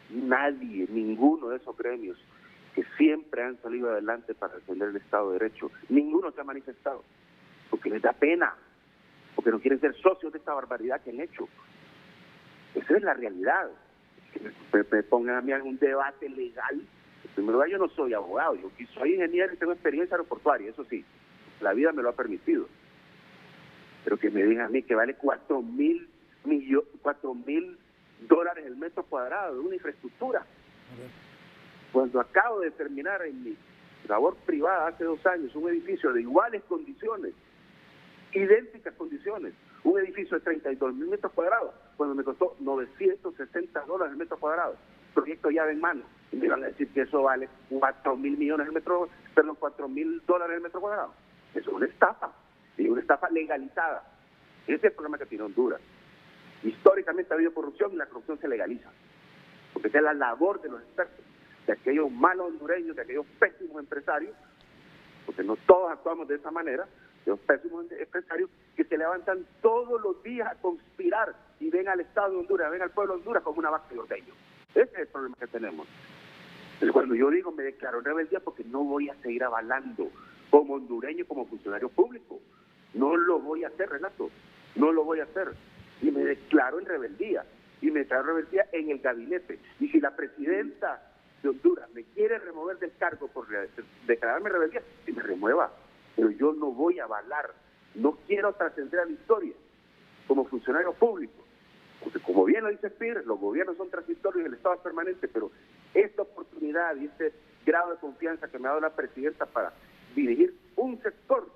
nadie, ninguno de esos gremios que siempre han salido adelante para defender el Estado de Derecho, ninguno se ha manifestado, porque les da pena, porque no quieren ser socios de esta barbaridad que han hecho. Esa es la realidad. Que me pongan a mí en un debate legal. En primer lugar, yo no soy abogado, yo soy ingeniero y tengo experiencia aeroportuaria, eso sí, la vida me lo ha permitido. Pero que me digan a mí que vale $4,000 dólares el metro cuadrado de una infraestructura. Cuando acabo de terminar en mi labor privada hace 2 años un edificio de iguales condiciones, idénticas condiciones, un edificio de 32,000 metros cuadrados, cuando me costó $960 el metro cuadrado, proyecto llave en mano, y me van a decir que eso vale $4,000 $4,000 el metro cuadrado. Eso es una estafa, y una estafa legalizada. Ese es el problema que tiene Honduras. Históricamente ha habido corrupción y la corrupción se legaliza, porque esa es la labor de los expertos, de aquellos malos hondureños, de aquellos pésimos empresarios, porque no todos actuamos de esa manera, de los pésimos empresarios que se levantan todos los días a conspirar y ven al Estado de Honduras, ven al pueblo de Honduras como una vaca de ordeño. Ese es el problema que tenemos. Entonces, cuando yo digo me declaro en rebeldía, porque no voy a seguir avalando como hondureño, como funcionario público. No lo voy a hacer, Renato, no lo voy a hacer. Y me declaro en rebeldía, y me declaro en rebeldía en el gabinete. Y si la presidenta de Honduras me quiere remover del cargo por declararme rebeldía, que me remueva, pero yo no voy a avalar, no quiero trascender a la historia como funcionario público, porque como bien lo dice Speer, los gobiernos son transitorios y el Estado es permanente, pero esta oportunidad y este grado de confianza que me ha dado la presidenta para dirigir un sector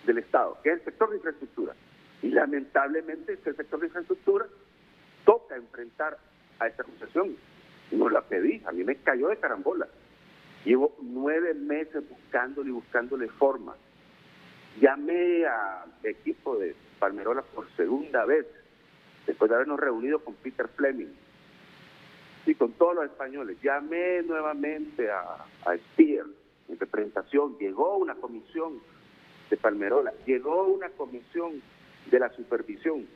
del Estado, que es el sector de infraestructura, y lamentablemente este sector de infraestructura toca enfrentar a esta concesión. No la pedí, a mí me cayó de carambola. Llevo 9 meses buscándole forma. Llamé al equipo de Palmerola por segunda vez, después de habernos reunido con Peter Fleming y con todos los españoles. Llamé nuevamente a Speer en representación. Llegó una comisión de Palmerola, llegó una comisión de la supervisión.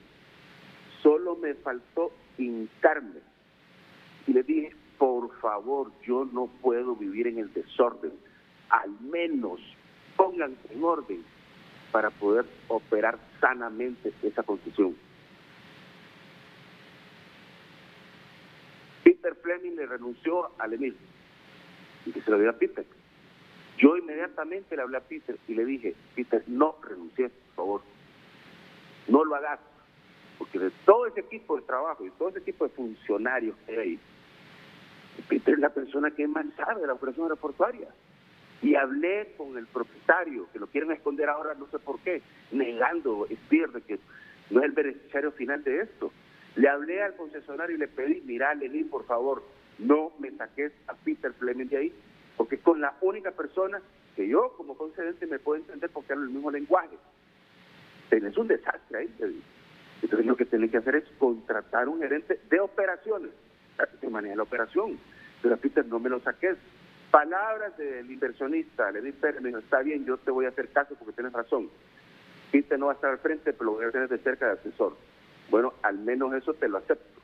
Solo me faltó hincarme y les dije, por favor, yo no puedo vivir en el desorden, al menos pónganse en orden para poder operar sanamente esa concesión. Peter Fleming le renunció al Emil y que se lo dio a Peter. Yo inmediatamente le hablé a Peter y le dije, Peter, no renuncies, por favor, no lo hagas, porque de todo ese equipo de trabajo y todo ese equipo de funcionarios que hay ahí, Peter es la persona que más sabe de la operación aeroportuaria. Y hablé con el propietario, que lo quieren esconder ahora, no sé por qué, negando Speer de que no es el beneficiario final de esto. Le hablé al concesionario y le pedí, mira, Lenín, por favor, no me saques a Peter Fleming de ahí, porque con la única persona que yo como concedente me puedo entender porque hablo el mismo lenguaje. Tenés un desastre ahí. Entonces lo que tenés que hacer es contratar un gerente de operaciones que maneja la operación. Pero Peter, no me lo saques. Palabras del inversionista, Lenín Pérez, me dijo, está bien, yo te voy a hacer caso porque tienes razón. Peter no va a estar al frente, pero lo voy a tener de cerca de asesor. Bueno, al menos eso te lo acepto.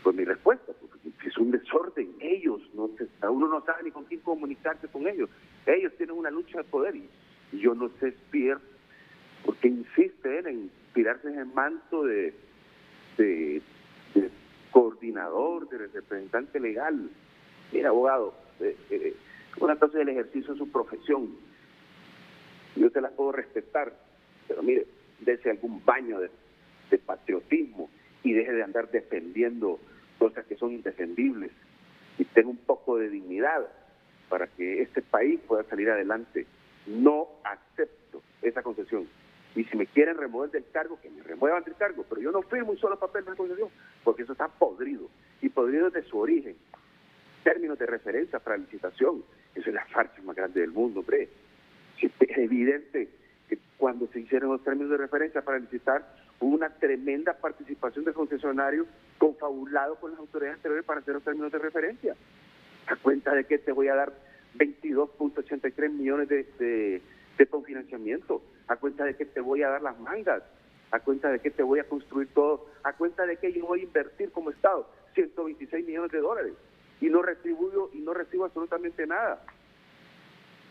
fue mi respuesta, porque es un desorden. Ellos, uno no sabe ni con quién comunicarse con ellos. Ellos tienen una lucha de poder y yo no sé Pierre, porque insiste en tirarse en el manto de coordinador, de representante legal. Mira, abogado, una cosa del ejercicio de su profesión. Yo te la puedo respetar, pero mire, dése algún baño de patriotismo y deje de andar defendiendo cosas que son indefendibles y tenga un poco de dignidad para que este país pueda salir adelante. No acepto esa concesión. Y si me quieren remover del cargo, que me remuevan del cargo, pero yo no firmo un solo papel de concesión, porque eso está podrido, y podrido desde su origen. Términos de referencia para licitación, eso es la farsa más grande del mundo, hombre. Es evidente que cuando se hicieron los términos de referencia para licitar, hubo una tremenda participación del concesionario confabulado con las autoridades anteriores para hacer los términos de referencia. ¿A cuenta de que te voy a dar 22.83 millones de confinanciamiento? ¿A cuenta de que te voy a dar las mangas? ¿A cuenta de que te voy a construir todo? ¿A cuenta de que yo voy a invertir como Estado 126 millones de dólares y no recibo absolutamente nada?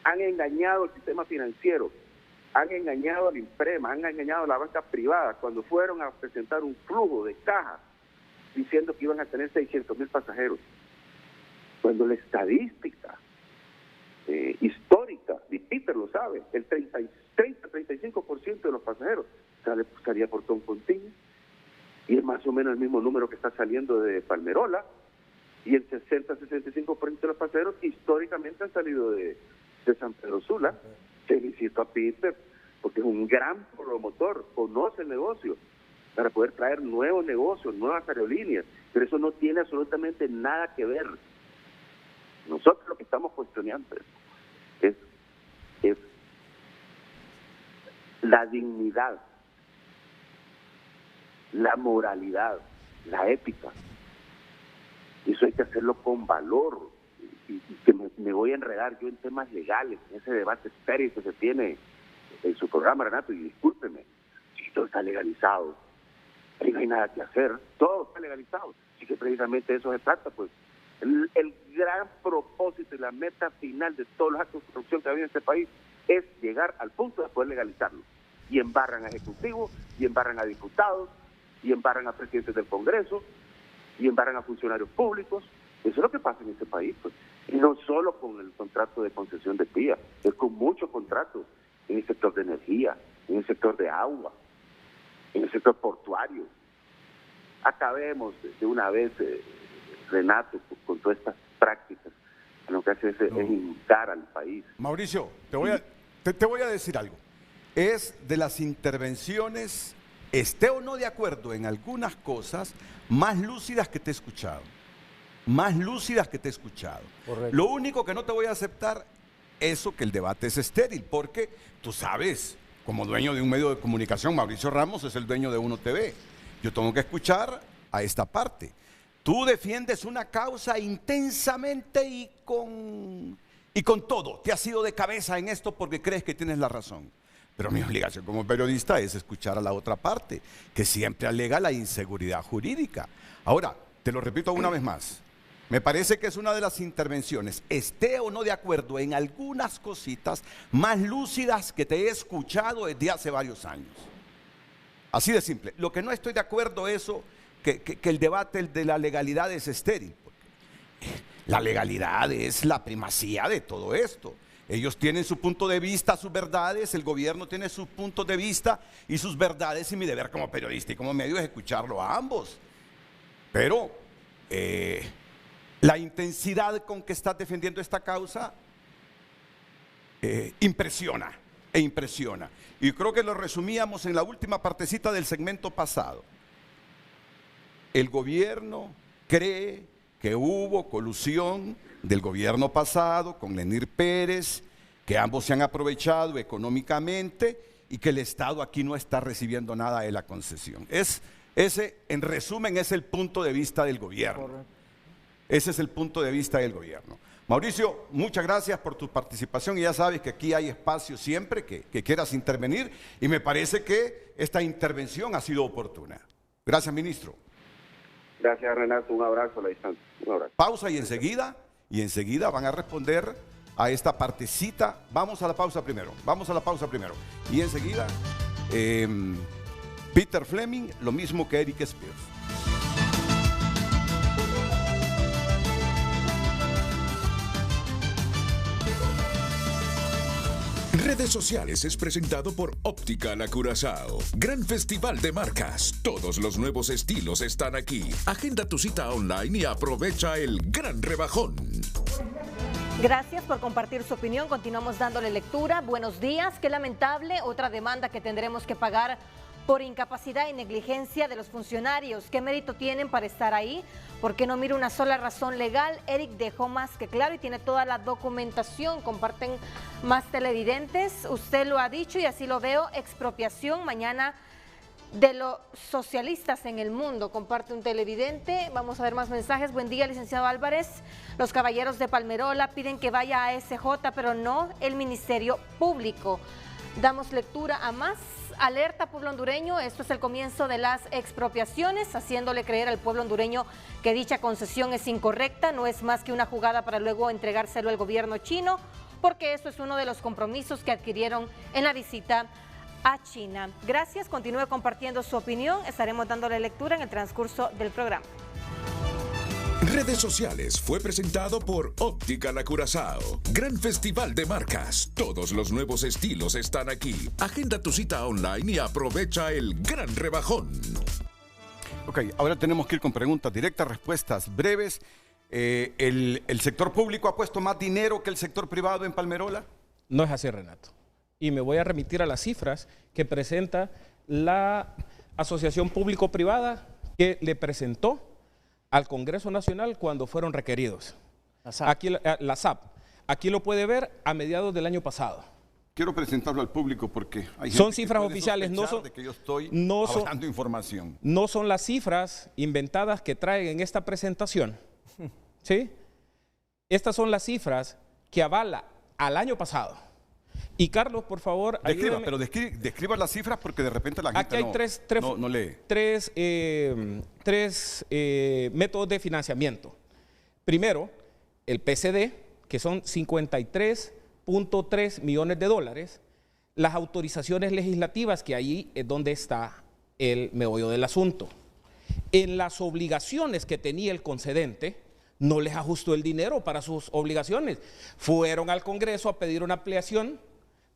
Han engañado al sistema financiero, han engañado al INPREMA, han engañado a la banca privada cuando fueron a presentar un flujo de caja diciendo que iban a tener 600,000 pasajeros. Cuando la estadística histórica, y Peter lo sabe, el 30-35% de los pasajeros salía por Toncontín, y es más o menos el mismo número que está saliendo de Palmerola, y el 60-65% de los pasajeros históricamente han salido de San Pedro Sula. Felicito a Peter, porque es un gran promotor, conoce el negocio, para poder traer nuevos negocios, nuevas aerolíneas, pero eso no tiene absolutamente nada que ver. Nosotros lo que estamos cuestionando es la dignidad, la moralidad, la ética. Eso hay que hacerlo con valor, y que me voy a enredar yo en temas legales, en ese debate estéril que se tiene en su programa, Renato, y discúlpeme, si todo está legalizado, ahí no hay nada que hacer, todo está legalizado, así que precisamente eso se trata, pues. El gran propósito y la meta final de todos los actos de corrupción que ha habido en este país es llegar al punto de poder legalizarlo. Y embarran a ejecutivos, y embarran a diputados, y embarran a presidentes del Congreso, y embarran a funcionarios públicos. Eso es lo que pasa en este país, pues. Y no solo con el contrato de concesión de PIA, es con muchos contratos en el sector de energía, en el sector de agua, en el sector portuario. Acabemos de una vez, Renato, con todas estas prácticas. Lo que hace es hincar al país. Mauricio, te voy a decir algo. Es de las intervenciones, esté o no de acuerdo en algunas cosas, más lúcidas que te he escuchado. Más lúcidas que te he escuchado. Correcto. Lo único que no te voy a aceptar es que el debate es estéril, porque tú sabes, como dueño de un medio de comunicación, Mauricio Ramos es el dueño de Uno TV. Yo tengo que escuchar a esta parte. Tú defiendes una causa intensamente y con todo. Te has ido de cabeza en esto porque crees que tienes la razón. Pero mi obligación como periodista es escuchar a la otra parte, que siempre alega la inseguridad jurídica. Ahora, te lo repito una vez más. Me parece que es una de las intervenciones, esté o no de acuerdo en algunas cositas, más lúcidas que te he escuchado desde hace varios años. Así de simple. Lo que no estoy de acuerdo es que el debate de la legalidad es estéril. La legalidad es la primacía de todo esto. Ellos tienen su punto de vista, sus verdades, el gobierno tiene sus puntos de vista y sus verdades, y mi deber como periodista y como medio es escucharlo a ambos. Pero la intensidad con que estás defendiendo esta causa impresiona e impresiona. Y creo que lo resumíamos en la última partecita del segmento pasado. El gobierno cree que hubo colusión del gobierno pasado con Lenir Pérez, que ambos se han aprovechado económicamente y que el Estado aquí no está recibiendo nada de la concesión. Ese, en resumen, es el punto de vista del gobierno. Correcto. Ese es el punto de vista del gobierno. Mauricio, muchas gracias por tu participación y ya sabes que aquí hay espacio siempre que quieras intervenir, y me parece que esta intervención ha sido oportuna. Gracias, ministro. Gracias, Renato. Un abrazo a la distancia. Un abrazo. Pausa y enseguida van a responder a esta partecita. Vamos a la pausa primero. Y enseguida, Peter Fleming, lo mismo que Eric Spears. Redes Sociales es presentado por Óptica La Curazao. Gran festival de marcas. Todos los nuevos estilos están aquí. Agenda tu cita online y aprovecha el gran rebajón. Gracias por compartir su opinión. Continuamos dándole lectura. Buenos días. Qué lamentable. Otra demanda que tendremos que pagar por incapacidad y negligencia de los funcionarios. ¿Qué mérito tienen para estar ahí? ¿Por qué no mira una sola razón legal? Eric dejó más que claro y tiene toda la documentación. Comparten más televidentes. Usted lo ha dicho y así lo veo. Expropiación mañana de los socialistas en el mundo. Comparte un televidente. Vamos a ver más mensajes. Buen día, licenciado Álvarez. Los caballeros de Palmerola piden que vaya a SJ, pero no el Ministerio Público. Damos lectura a más. Alerta pueblo hondureño, esto es el comienzo de las expropiaciones, haciéndole creer al pueblo hondureño que dicha concesión es incorrecta, no es más que una jugada para luego entregárselo al gobierno chino, porque eso es uno de los compromisos que adquirieron en la visita a China. Gracias, continúe compartiendo su opinión, estaremos dándole lectura en el transcurso del programa. Redes Sociales fue presentado por Óptica La Curazao. Gran festival de marcas. Todos los nuevos estilos están aquí. Agenda tu cita online y aprovecha el gran rebajón. Ok, ahora tenemos que ir con preguntas directas, respuestas breves. ¿El sector público ha puesto más dinero que el sector privado en Palmerola? No es así, Renato. Y me voy a remitir a las cifras que presenta la Asociación Público-Privada que le presentó al Congreso Nacional cuando fueron requeridos. La SAP. Aquí lo puede ver a mediados del año pasado. Quiero presentarlo al público porque hay son cifras oficiales, no son de que yo estoy dando información. No son las cifras inventadas que traen en esta presentación. ¿Sí? Estas son las cifras que avala al año pasado. Y Carlos, por favor, describa, pero describa las cifras porque de repente la gente aquí hay no lee. Tres métodos de financiamiento. Primero, el PCD, que son 53.3 millones de dólares. Las autorizaciones legislativas, que ahí es donde está el meollo del asunto. En las obligaciones que tenía el concedente, no les ajustó el dinero para sus obligaciones. Fueron al Congreso a pedir una ampliación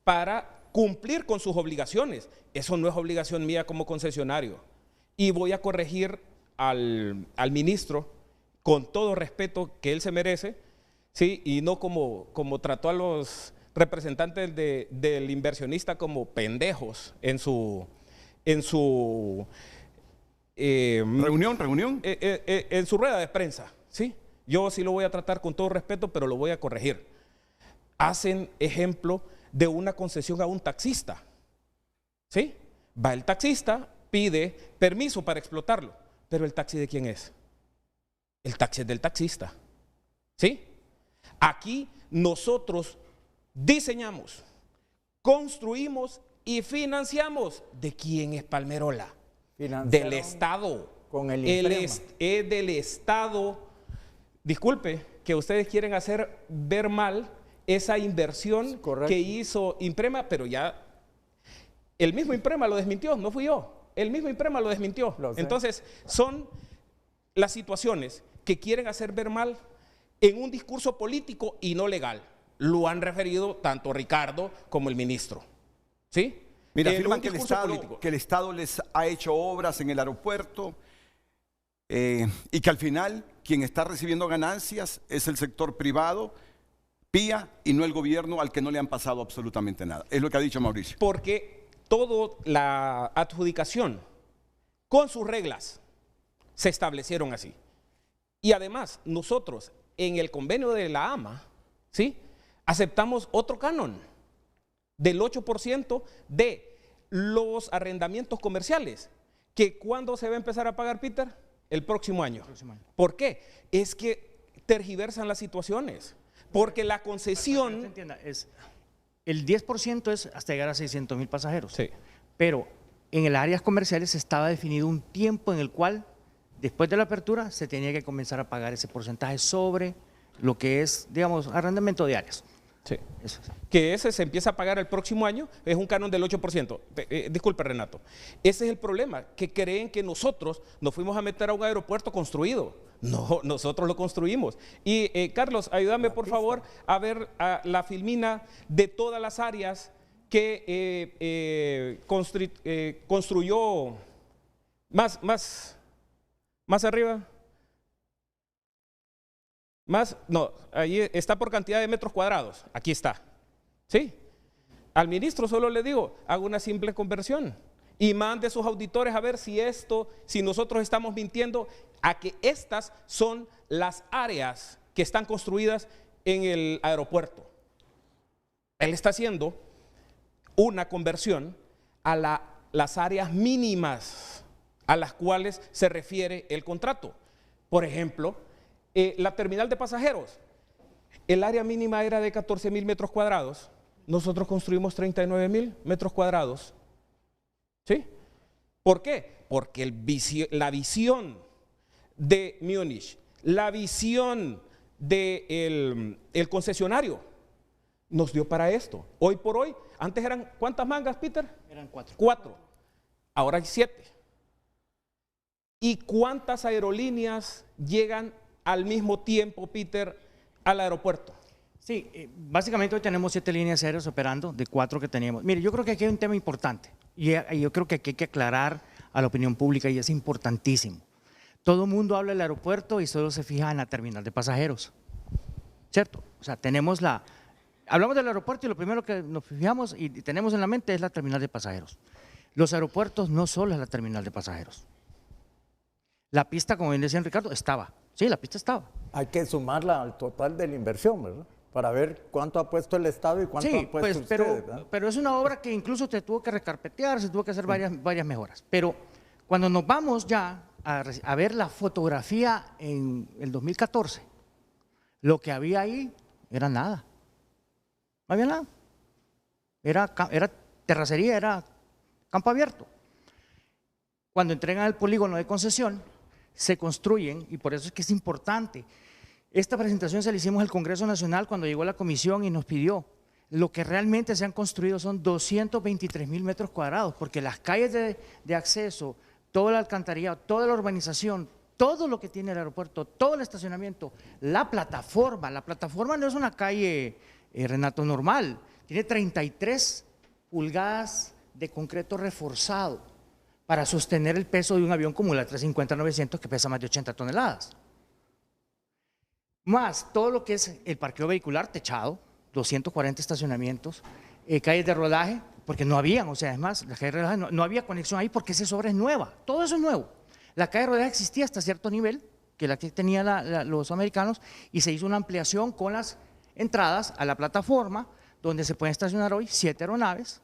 para cumplir con sus obligaciones. Eso no es obligación mía como concesionario. Y voy a corregir al ministro con todo respeto que él se merece, ¿sí? Y no como trató a los representantes del inversionista como pendejos en su reunión. En su rueda de prensa, ¿sí? Yo sí lo voy a tratar con todo respeto, pero lo voy a corregir. Hacen ejemplo de una concesión a un taxista, ¿sí? Va el taxista, pide permiso para explotarlo, pero ¿el taxi de quién es? El taxi es del taxista, ¿sí? Aquí nosotros diseñamos, construimos y financiamos. ¿De quién es Palmerola? Del Estado. Con el es del Estado. Disculpe, que ustedes quieren hacer ver mal esa inversión que hizo Imprema, pero ya el mismo Imprema lo desmintió, no fui yo. El mismo Imprema lo desmintió. Entonces, son las situaciones que quieren hacer ver mal en un discurso político y no legal. Lo han referido tanto Ricardo como el ministro. ¿Sí? Mira, afirman que el Estado les ha hecho obras en el aeropuerto y que al final quien está recibiendo ganancias es el sector privado, PIA, y no el gobierno al que no le han pasado absolutamente nada. Es lo que ha dicho Mauricio. Porque toda la adjudicación con sus reglas se establecieron así. Y además, nosotros en el convenio de la AMA, ¿sí?, aceptamos otro canon del 8% de los arrendamientos comerciales, que ¿cuándo se va a empezar a pagar, Peter? El próximo año. ¿Por qué? Es que tergiversan las situaciones. Porque la concesión... El 10% es hasta llegar a 600,000 pasajeros. Sí. Pero en las áreas comerciales estaba definido un tiempo en el cual después de la apertura se tenía que comenzar a pagar ese porcentaje sobre lo que es, digamos, arrendamiento de áreas. Sí. Eso. Que ese se empieza a pagar el próximo año, es un canon del 8%. Disculpe, Renato. Ese es el problema, que creen que nosotros nos fuimos a meter a un aeropuerto construido. No, nosotros lo construimos. Y Carlos, ayúdame por favor a ver la filmina de todas las áreas que construyó más arriba. No, ahí está por cantidad de metros cuadrados, aquí está, ¿sí? Al ministro solo le digo, haga una simple conversión y mande a sus auditores a ver si nosotros estamos mintiendo, a que estas son las áreas que están construidas en el aeropuerto. Él está haciendo una conversión a las áreas mínimas a las cuales se refiere el contrato. Por ejemplo, la terminal de pasajeros, el área mínima era de 14.000 metros cuadrados, nosotros construimos 39.000 metros cuadrados. ¿Sí? ¿Por qué? Porque la visión de Múnich, la visión del concesionario nos dio para esto. Hoy por hoy, antes eran, ¿cuántas mangas, Peter? Eran 4. 4. Ahora hay 7. ¿Y cuántas aerolíneas llegan al mismo tiempo, Peter, al aeropuerto? Sí, básicamente hoy tenemos 7 líneas aéreas operando de 4 que teníamos. Mire, yo creo que aquí hay un tema importante y yo creo que aquí hay que aclarar a la opinión pública y es importantísimo. Todo el mundo habla del aeropuerto y solo se fija en la terminal de pasajeros, ¿cierto? O sea, hablamos del aeropuerto y lo primero que nos fijamos y tenemos en la mente es la terminal de pasajeros. Los aeropuertos no solo es la terminal de pasajeros. La pista, como bien decía Ricardo, estaba. Sí, la pista estaba. Hay que sumarla al total de la inversión, ¿verdad? Para ver cuánto ha puesto el Estado y cuánto ha puesto usted, ¿verdad? Pero es una obra que incluso se tuvo que recarpetear, se tuvo que hacer varias mejoras. Pero cuando nos vamos ya a ver la fotografía en el 2014, lo que había ahí era nada. No había nada. Era terracería, era campo abierto. Cuando entregan el polígono de concesión, se construyen, y por eso es que es importante. Esta presentación se la hicimos al Congreso Nacional cuando llegó la comisión y nos pidió. Lo que realmente se han construido son 223.000 metros cuadrados, porque las calles de acceso, toda la alcantarilla, toda la urbanización, todo lo que tiene el aeropuerto, todo el estacionamiento, la plataforma no es una calle, Renato, normal, tiene 33 pulgadas de concreto reforzado para sostener el peso de un avión como la 350-900 que pesa más de 80 toneladas. Más todo lo que es el parqueo vehicular techado, 240 estacionamientos, calles de rodaje, porque no habían, o sea, es más, la calle de rodaje no había conexión ahí porque esa obra es nueva, todo eso es nuevo. La calle de rodaje existía hasta cierto nivel, que la que tenían los americanos, y se hizo una ampliación con las entradas a la plataforma, donde se pueden estacionar hoy 7 aeronaves.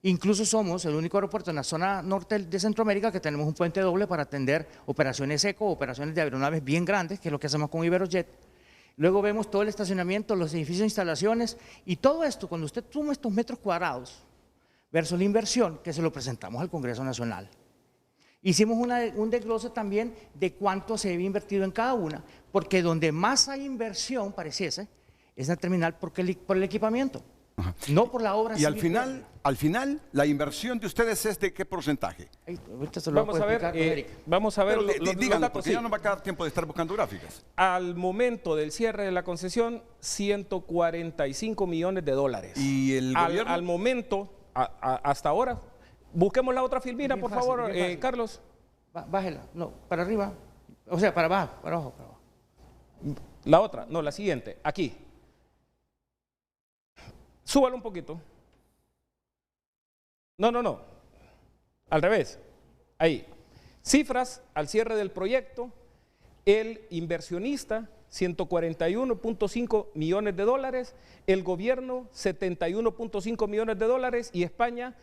Incluso somos el único aeropuerto en la zona norte de Centroamérica que tenemos un puente doble para atender operaciones eco, operaciones de aeronaves bien grandes, que es lo que hacemos con Iberojet. Luego vemos todo el estacionamiento, los edificios de instalaciones y todo esto, cuando usted suma estos metros cuadrados versus la inversión, que se lo presentamos al Congreso Nacional. Hicimos un desglose también de cuánto se había invertido en cada una, porque donde más hay inversión, pareciese, es la terminal por el equipamiento. Ajá. No por la obra. Y al final, la inversión de ustedes es de qué porcentaje. Vamos a ver díganlo, datos, porque ya no va a quedar tiempo de estar buscando gráficas. Al momento del cierre de la concesión, 145 millones de dólares. ¿Y el gobierno? Al momento, hasta ahora, busquemos la otra filmina, por favor, Carlos. Bájela, no, para arriba, o sea, para abajo, para abajo. La otra, no, la siguiente, aquí. Súbalo un poquito. No. Al revés. Ahí. Cifras al cierre del proyecto. El inversionista, 141.5 millones de dólares. El gobierno, 71.5 millones de dólares. Y España,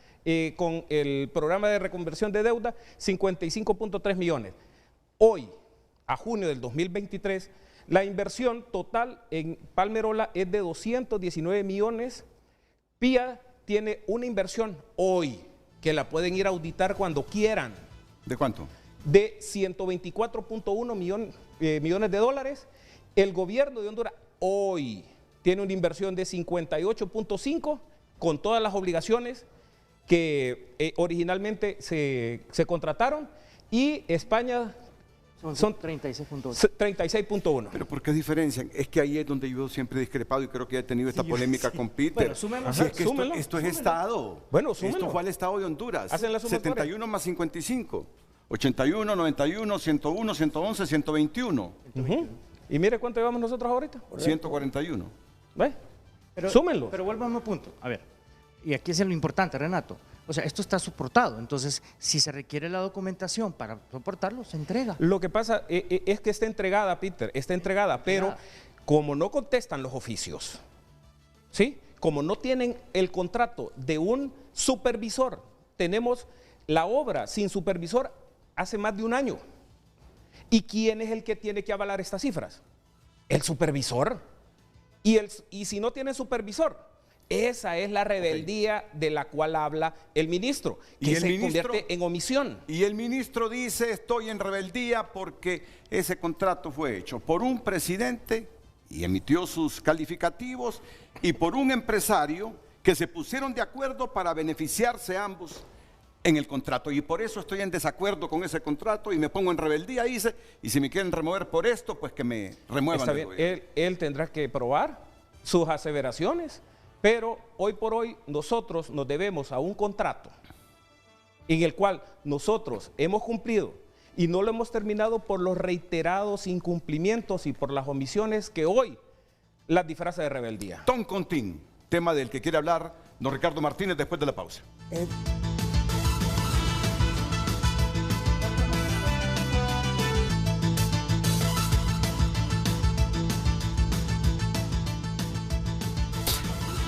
con el programa de reconversión de deuda, 55.3 millones. Hoy, a junio del 2023, la inversión total en Palmerola es de 219 millones. PIA tiene una inversión hoy que la pueden ir a auditar cuando quieran. ¿De cuánto? de 124.1 millones de dólares. El gobierno de Honduras hoy tiene una inversión de 58.5 con todas las obligaciones que originalmente se contrataron, y España son 36.1. Pero ¿por qué diferencian? Es que ahí es donde yo siempre he discrepado y creo que he tenido esta polémica con Peter. Bueno, súmenlo, Si es que súmenlo, esto es súmenlo. Estado. Bueno, súmenlo. Esto fue al Estado de Honduras. Hacen la sumatoria. 71 más 55. 81, 91, 101, 111, 121. Y mire cuánto llevamos nosotros ahorita. 141. ¿Ve? Pero, Súmenlo. Pero vuelvamos a punto. A ver, y aquí es lo importante, Renato. O sea, esto está soportado. Entonces, si se requiere la documentación para soportarlo, se entrega. Lo que pasa es que está entregada, Peter, está entregada, pero como no contestan los oficios, ¿sí? Como no tienen el contrato de un supervisor, tenemos la obra sin supervisor hace más de un año. ¿Y quién es el que tiene que avalar estas cifras? El supervisor. Y si no tiene supervisor, esa es la rebeldía de la cual habla el ministro, que se convierte en omisión. Y el ministro dice: estoy en rebeldía porque ese contrato fue hecho por un presidente y emitió sus calificativos, y por un empresario que se pusieron de acuerdo para beneficiarse ambos en el contrato, y por eso estoy en desacuerdo con ese contrato y me pongo en rebeldía, dice, y si me quieren remover por esto, pues que me remuevan. Está bien, él tendrá que probar sus aseveraciones, pero hoy por hoy nosotros nos debemos a un contrato en el cual nosotros hemos cumplido y no lo hemos terminado por los reiterados incumplimientos y por las omisiones que hoy las disfraza de rebeldía. Toncontín, tema del que quiere hablar don Ricardo Martínez después de la pausa.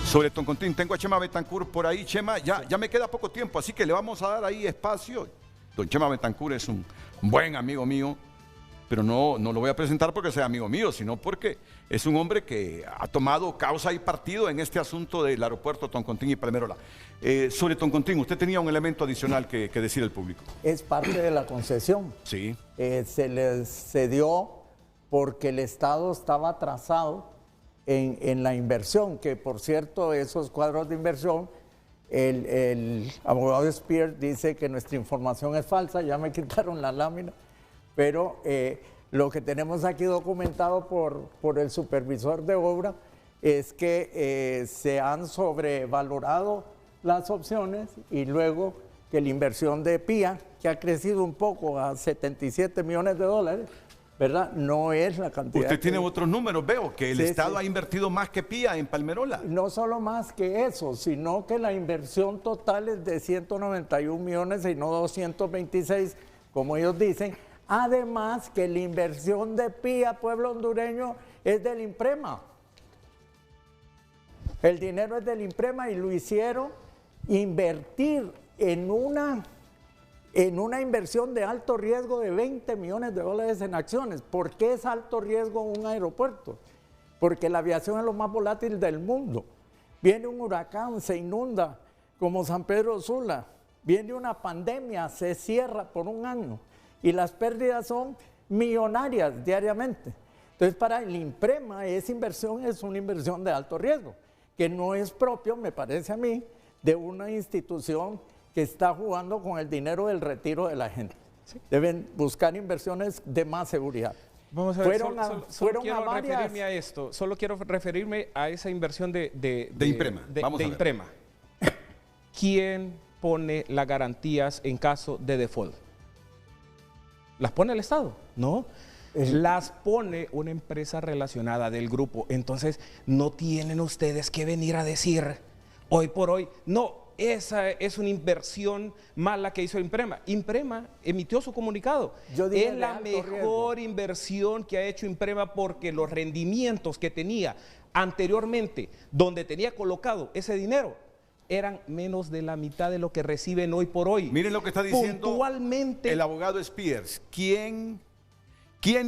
Sobre Toncontín, tengo a Chema Betancourt por ahí. Chema, ya me queda poco tiempo, así que le vamos a dar ahí espacio. Don Chema Betancourt es un buen amigo mío, pero no lo voy a presentar porque sea amigo mío, sino porque es un hombre que ha tomado causa y partido en este asunto del aeropuerto Toncontín y Palmerola. Sobre Toncontín, usted tenía un elemento adicional que decir al público. Es parte de la concesión. Sí. Se les cedió porque el Estado estaba atrasado en la inversión, que por cierto, esos cuadros de inversión, el abogado Spear dice que nuestra información es falsa, ya me quitaron la lámina, pero lo que tenemos aquí documentado por el supervisor de obra es que se han sobrevalorado las opciones, y luego que la inversión de PIA, que ha crecido un poco a 77 millones de dólares, ¿verdad? No es la cantidad. Usted tiene otros números, veo, que el Estado ha invertido más que PIA en Palmerola. No solo más que eso, sino que la inversión total es de 191 millones y no 226, como ellos dicen. Además que la inversión de PIA, pueblo hondureño, es del INPREMA. El dinero es del INPREMA y lo hicieron invertir en una inversión de alto riesgo de 20 millones de dólares en acciones. ¿Por qué es alto riesgo un aeropuerto? Porque la aviación es lo más volátil del mundo. Viene un huracán, se inunda, como San Pedro Sula. Viene una pandemia, se cierra por un año. Y las pérdidas son millonarias diariamente. Entonces, para el INPREMA, esa inversión es una inversión de alto riesgo, que no es propio, me parece a mí, de una institución que está jugando con el dinero del retiro de la gente. Sí. Deben buscar inversiones de más seguridad. Vamos a ver, solo quiero referirme a esto, solo quiero referirme a esa inversión de INPREMA. De INPREMA. ¿Quién pone las garantías en caso de default? ¿Las pone el Estado? No. Las pone una empresa relacionada del grupo. Entonces, no tienen ustedes que venir a decir hoy por hoy, no, esa es una inversión mala que hizo INPREMA. INPREMA emitió su comunicado. Es la mejor inversión que ha hecho INPREMA porque los rendimientos que tenía anteriormente, donde tenía colocado ese dinero, eran menos de la mitad de lo que reciben hoy por hoy. Miren lo que está diciendo puntualmente el abogado Spears. ¿Quién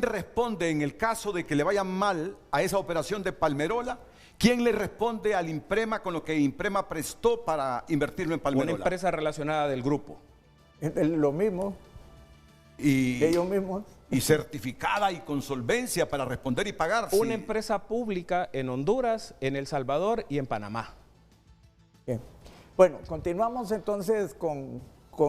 responde en el caso de que le vaya mal a esa operación de Palmerola? ¿Quién le responde al INPREMA con lo que INPREMA prestó para invertirlo en Palmerola? Una empresa relacionada del grupo. Lo mismo. ellos mismos. Y certificada y con solvencia para responder y pagar. Una empresa pública en Honduras, en El Salvador y en Panamá. Bien. Bueno, continuamos entonces con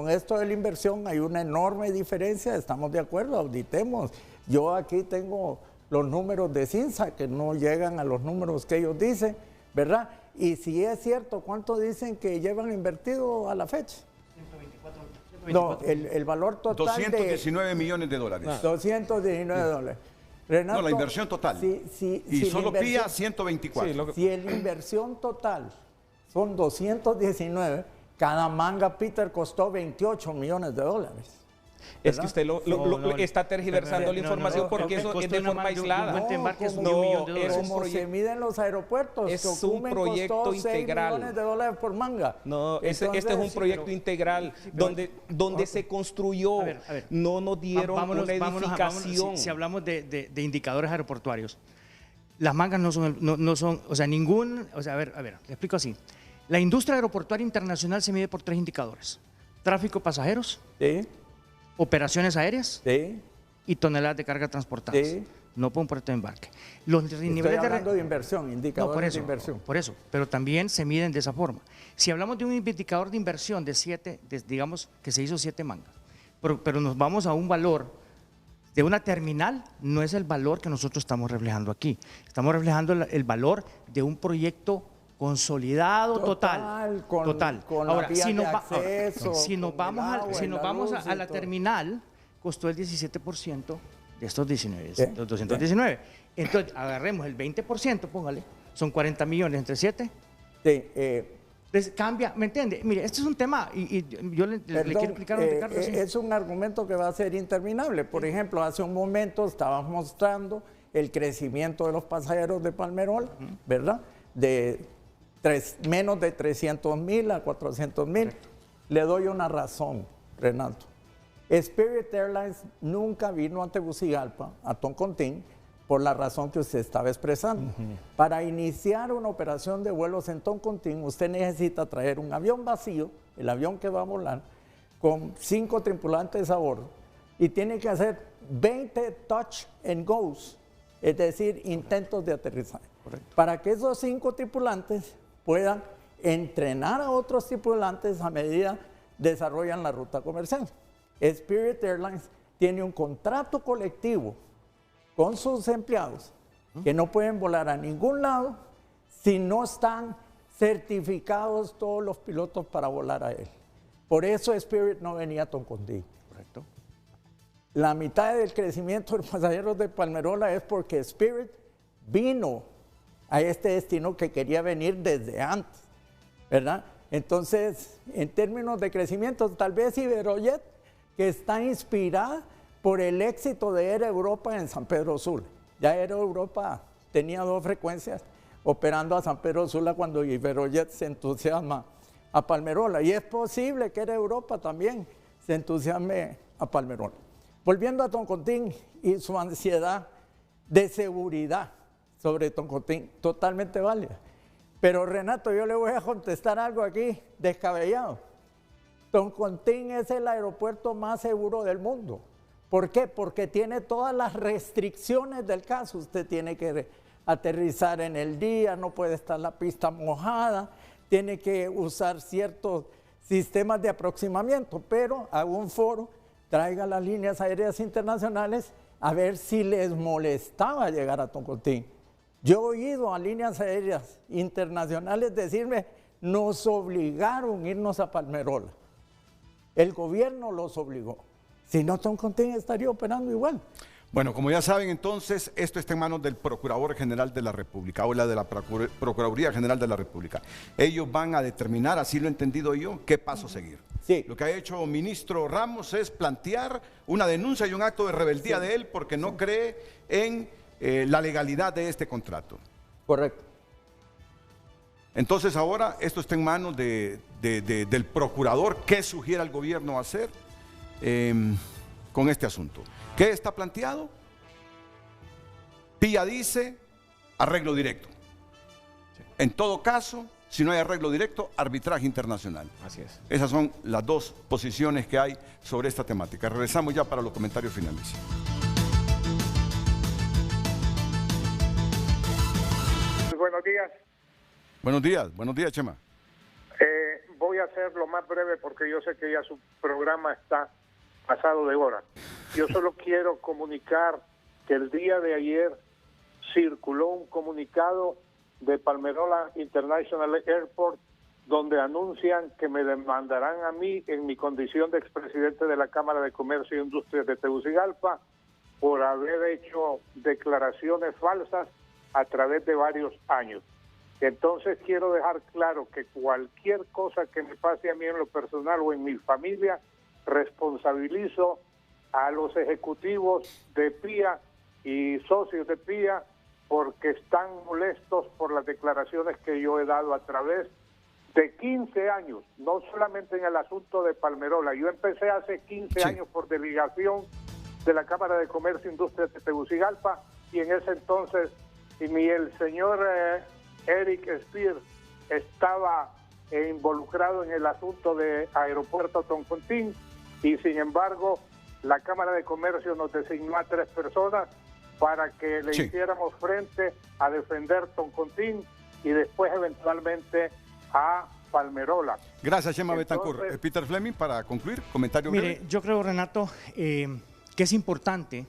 esto de la inversión. Hay una enorme diferencia, estamos de acuerdo, auditemos. Yo aquí tengo los números de CINSA que no llegan a los números que ellos dicen, ¿verdad? Y si es cierto, ¿cuánto dicen que llevan invertido a la fecha? 124. No, el valor total 219 millones de dólares. 219 dólares. Renato, no, la inversión total. Y solo PIA 124. Si la inversión total son 219, cada manga, Peter, costó 28 millones de dólares. Es que usted está tergiversando la información porque eso es de forma aislada. Como se miden los aeropuertos. Es un proyecto integral. 6 millones de dólares por manga. No, este es un proyecto integral donde se construyó. No nos dieron una edificación. Si hablamos de indicadores aeroportuarios, las mangas no son, o sea, a ver, le explico así. La industria aeroportuaria internacional se mide por 3 indicadores: tráfico de pasajeros, operaciones aéreas y toneladas de carga transportadas. No por un puerto de embarque. Estoy hablando de inversión, indicadores de inversión. Por eso, pero también se miden de esa forma. Si hablamos de un indicador de inversión digamos que se hizo 7 mangas, pero nos vamos a un valor de una terminal, no es el valor que nosotros estamos reflejando aquí. Estamos reflejando el valor de un proyecto consolidado total. Ahora, si nos vamos a la terminal, costó el 17% de estos 219. Entonces, agarremos el 20%, póngale, son 40 millones entre 7. Entonces, cambia, ¿me entiende? Mire, este es un tema, y yo le quiero explicar a Ricardo. Es un argumento que va a ser interminable. Por ejemplo, hace un momento estábamos mostrando el crecimiento de los pasajeros de Palmerola, ¿verdad? De menos de 300,000 a 400,000. Le doy una razón, Renato. Spirit Airlines nunca vino a Tegucigalpa, a Toncontín, por la razón que usted estaba expresando. Para iniciar una operación de vuelos en Toncontín, usted necesita traer un avión vacío, el avión que va a volar, con 5 tripulantes a bordo, y tiene que hacer 20 touch and goes, es decir, intentos de aterrizaje. Para que esos 5 tripulantes puedan entrenar a otros tripulantes a medida desarrollan la ruta comercial. Spirit Airlines tiene un contrato colectivo con sus empleados que no pueden volar a ningún lado si no están certificados todos los pilotos para volar a él. Por eso Spirit no venía a Toncontín. Correcto. La mitad del crecimiento de pasajeros de Palmerola es porque Spirit vino a este destino que quería venir desde antes, ¿verdad? Entonces, en términos de crecimiento, tal vez Iberojet, que está inspirada por el éxito de Air Europa en San Pedro Sula. Ya Air Europa tenía 2 frecuencias operando a San Pedro Sula cuando Iberojet se entusiasma a Palmerola. Y es posible que Air Europa también se entusiasme a Palmerola. Volviendo a Toncontín y su ansiedad de seguridad sobre Toncontín, totalmente válida. Pero Renato, yo le voy a contestar algo aquí descabellado. Toncontín es el aeropuerto más seguro del mundo. ¿Por qué? Porque tiene todas las restricciones del caso. Usted tiene que aterrizar en el día, no puede estar la pista mojada, tiene que usar ciertos sistemas de aproximamiento, pero haga un foro, traiga las líneas aéreas internacionales a ver si les molestaba llegar a Toncontín. Yo he oído a líneas aéreas internacionales decirme, nos obligaron a irnos a Palmerola. El gobierno los obligó. Si no, Toncontín estaría operando igual. Bueno, como ya saben, entonces, esto está en manos del Procurador General de la República, o la de la Procuraduría General de la República. Ellos van a determinar, así lo he entendido yo, qué paso seguir. Sí. Lo que ha hecho ministro Ramos es plantear una denuncia y un acto de rebeldía de él porque no cree en la legalidad de este contrato. Correcto. Entonces ahora esto está en manos del procurador. ¿Qué sugiere al gobierno hacer con este asunto? ¿Qué está planteado? PIA dice arreglo directo. En todo caso, Si no hay arreglo directo, arbitraje internacional. Así es. Esas son las dos posiciones que hay sobre esta temática. Regresamos ya para los comentarios finales. Buenos días. Buenos días, Chema. Voy a ser lo más breve porque yo sé que ya su programa está pasado de hora. Yo solo quiero comunicar que el día de ayer circuló un comunicado de Palmerola International Airport donde anuncian que me demandarán a mí en mi condición de expresidente de la Cámara de Comercio e Industrias de Tegucigalpa por haber hecho declaraciones falsas a través de varios años. Entonces quiero dejar claro que cualquier cosa que me pase a mí en lo personal o en mi familia, responsabilizo a los ejecutivos de PIA y socios de PIA porque están molestos por las declaraciones que yo he dado a través de 15 años, no solamente en el asunto de Palmerola. Yo empecé hace 15 años por delegación de la Cámara de Comercio e Industrias de Tegucigalpa y en ese entonces el señor Eric Spear estaba involucrado en el asunto de Aeropuerto Toncontín y sin embargo la Cámara de Comercio nos designó a 3 personas para que le hiciéramos frente a defender Toncontín y después eventualmente a Palmerola. Gracias, Chema Betancourt. Peter Fleming, para concluir, comentario breve. Mire, yo creo, Renato, que es importante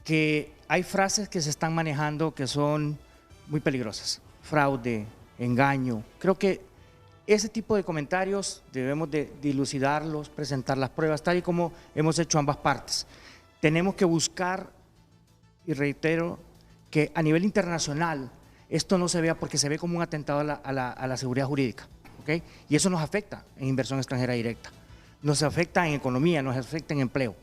que hay frases que se están manejando que son muy peligrosas. Fraude, engaño. Creo que ese tipo de comentarios debemos de dilucidarlos, presentar las pruebas, tal y como hemos hecho ambas partes. Tenemos que buscar, y reitero, que a nivel internacional esto no se vea porque se ve como un atentado a la seguridad jurídica, ¿okay? Y eso nos afecta en inversión extranjera directa, nos afecta en economía, nos afecta en empleo.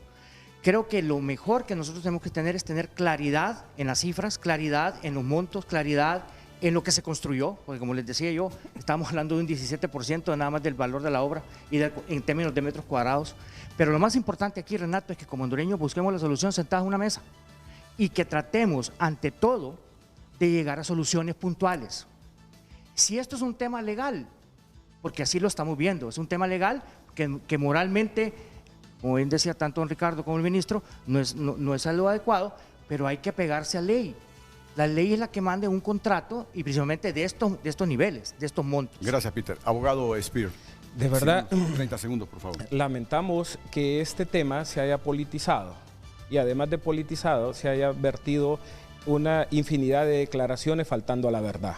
Creo que lo mejor que nosotros tenemos que tener es tener claridad en las cifras, claridad en los montos, claridad en lo que se construyó, porque como les decía yo, estamos hablando de un 17% nada más del valor de la obra y en términos de metros cuadrados. Pero lo más importante aquí, Renato, es que como hondureños busquemos la solución sentados en una mesa y que tratemos, ante todo, de llegar a soluciones puntuales. Si esto es un tema legal, porque así lo estamos viendo, es un tema legal que moralmente, como bien decía tanto don Ricardo como el ministro, no es algo adecuado, pero hay que apegarse a ley. La ley es la que manda un contrato y principalmente de estos niveles, de estos montos. Gracias, Peter. Abogado Spear. De verdad, 30 segundos, por favor. Lamentamos que este tema se haya politizado y además de politizado se haya vertido una infinidad de declaraciones faltando a la verdad.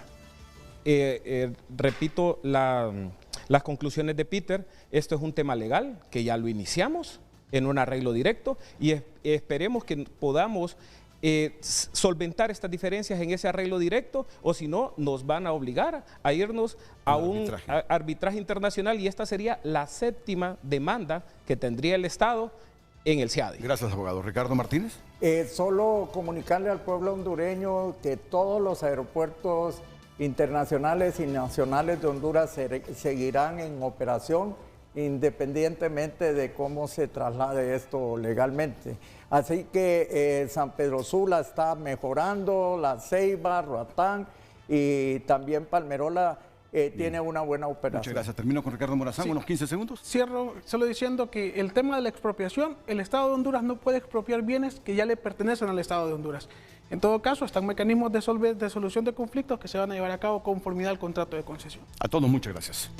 Repito las conclusiones de Peter, esto es un tema legal que ya lo iniciamos en un arreglo directo y esperemos que podamos solventar estas diferencias en ese arreglo directo o si no nos van a obligar a irnos a un arbitraje internacional y esta sería la 7ª demanda que tendría el Estado en el CIADI. Gracias, abogado. Ricardo Martínez. Solo comunicarle al pueblo hondureño que todos los aeropuertos internacionales y nacionales de Honduras seguirán en operación independientemente de cómo se traslade esto legalmente. Así que San Pedro Sula está mejorando, La Ceiba, Roatán y también Palmerola tiene una buena operación. Muchas gracias. Termino con Ricardo Morazán, unos 15 segundos. Cierro solo diciendo que el tema de la expropiación, el Estado de Honduras no puede expropiar bienes que ya le pertenecen al Estado de Honduras. En todo caso, están mecanismos de solución de conflictos que se van a llevar a cabo conformidad al contrato de concesión. A todos, muchas gracias.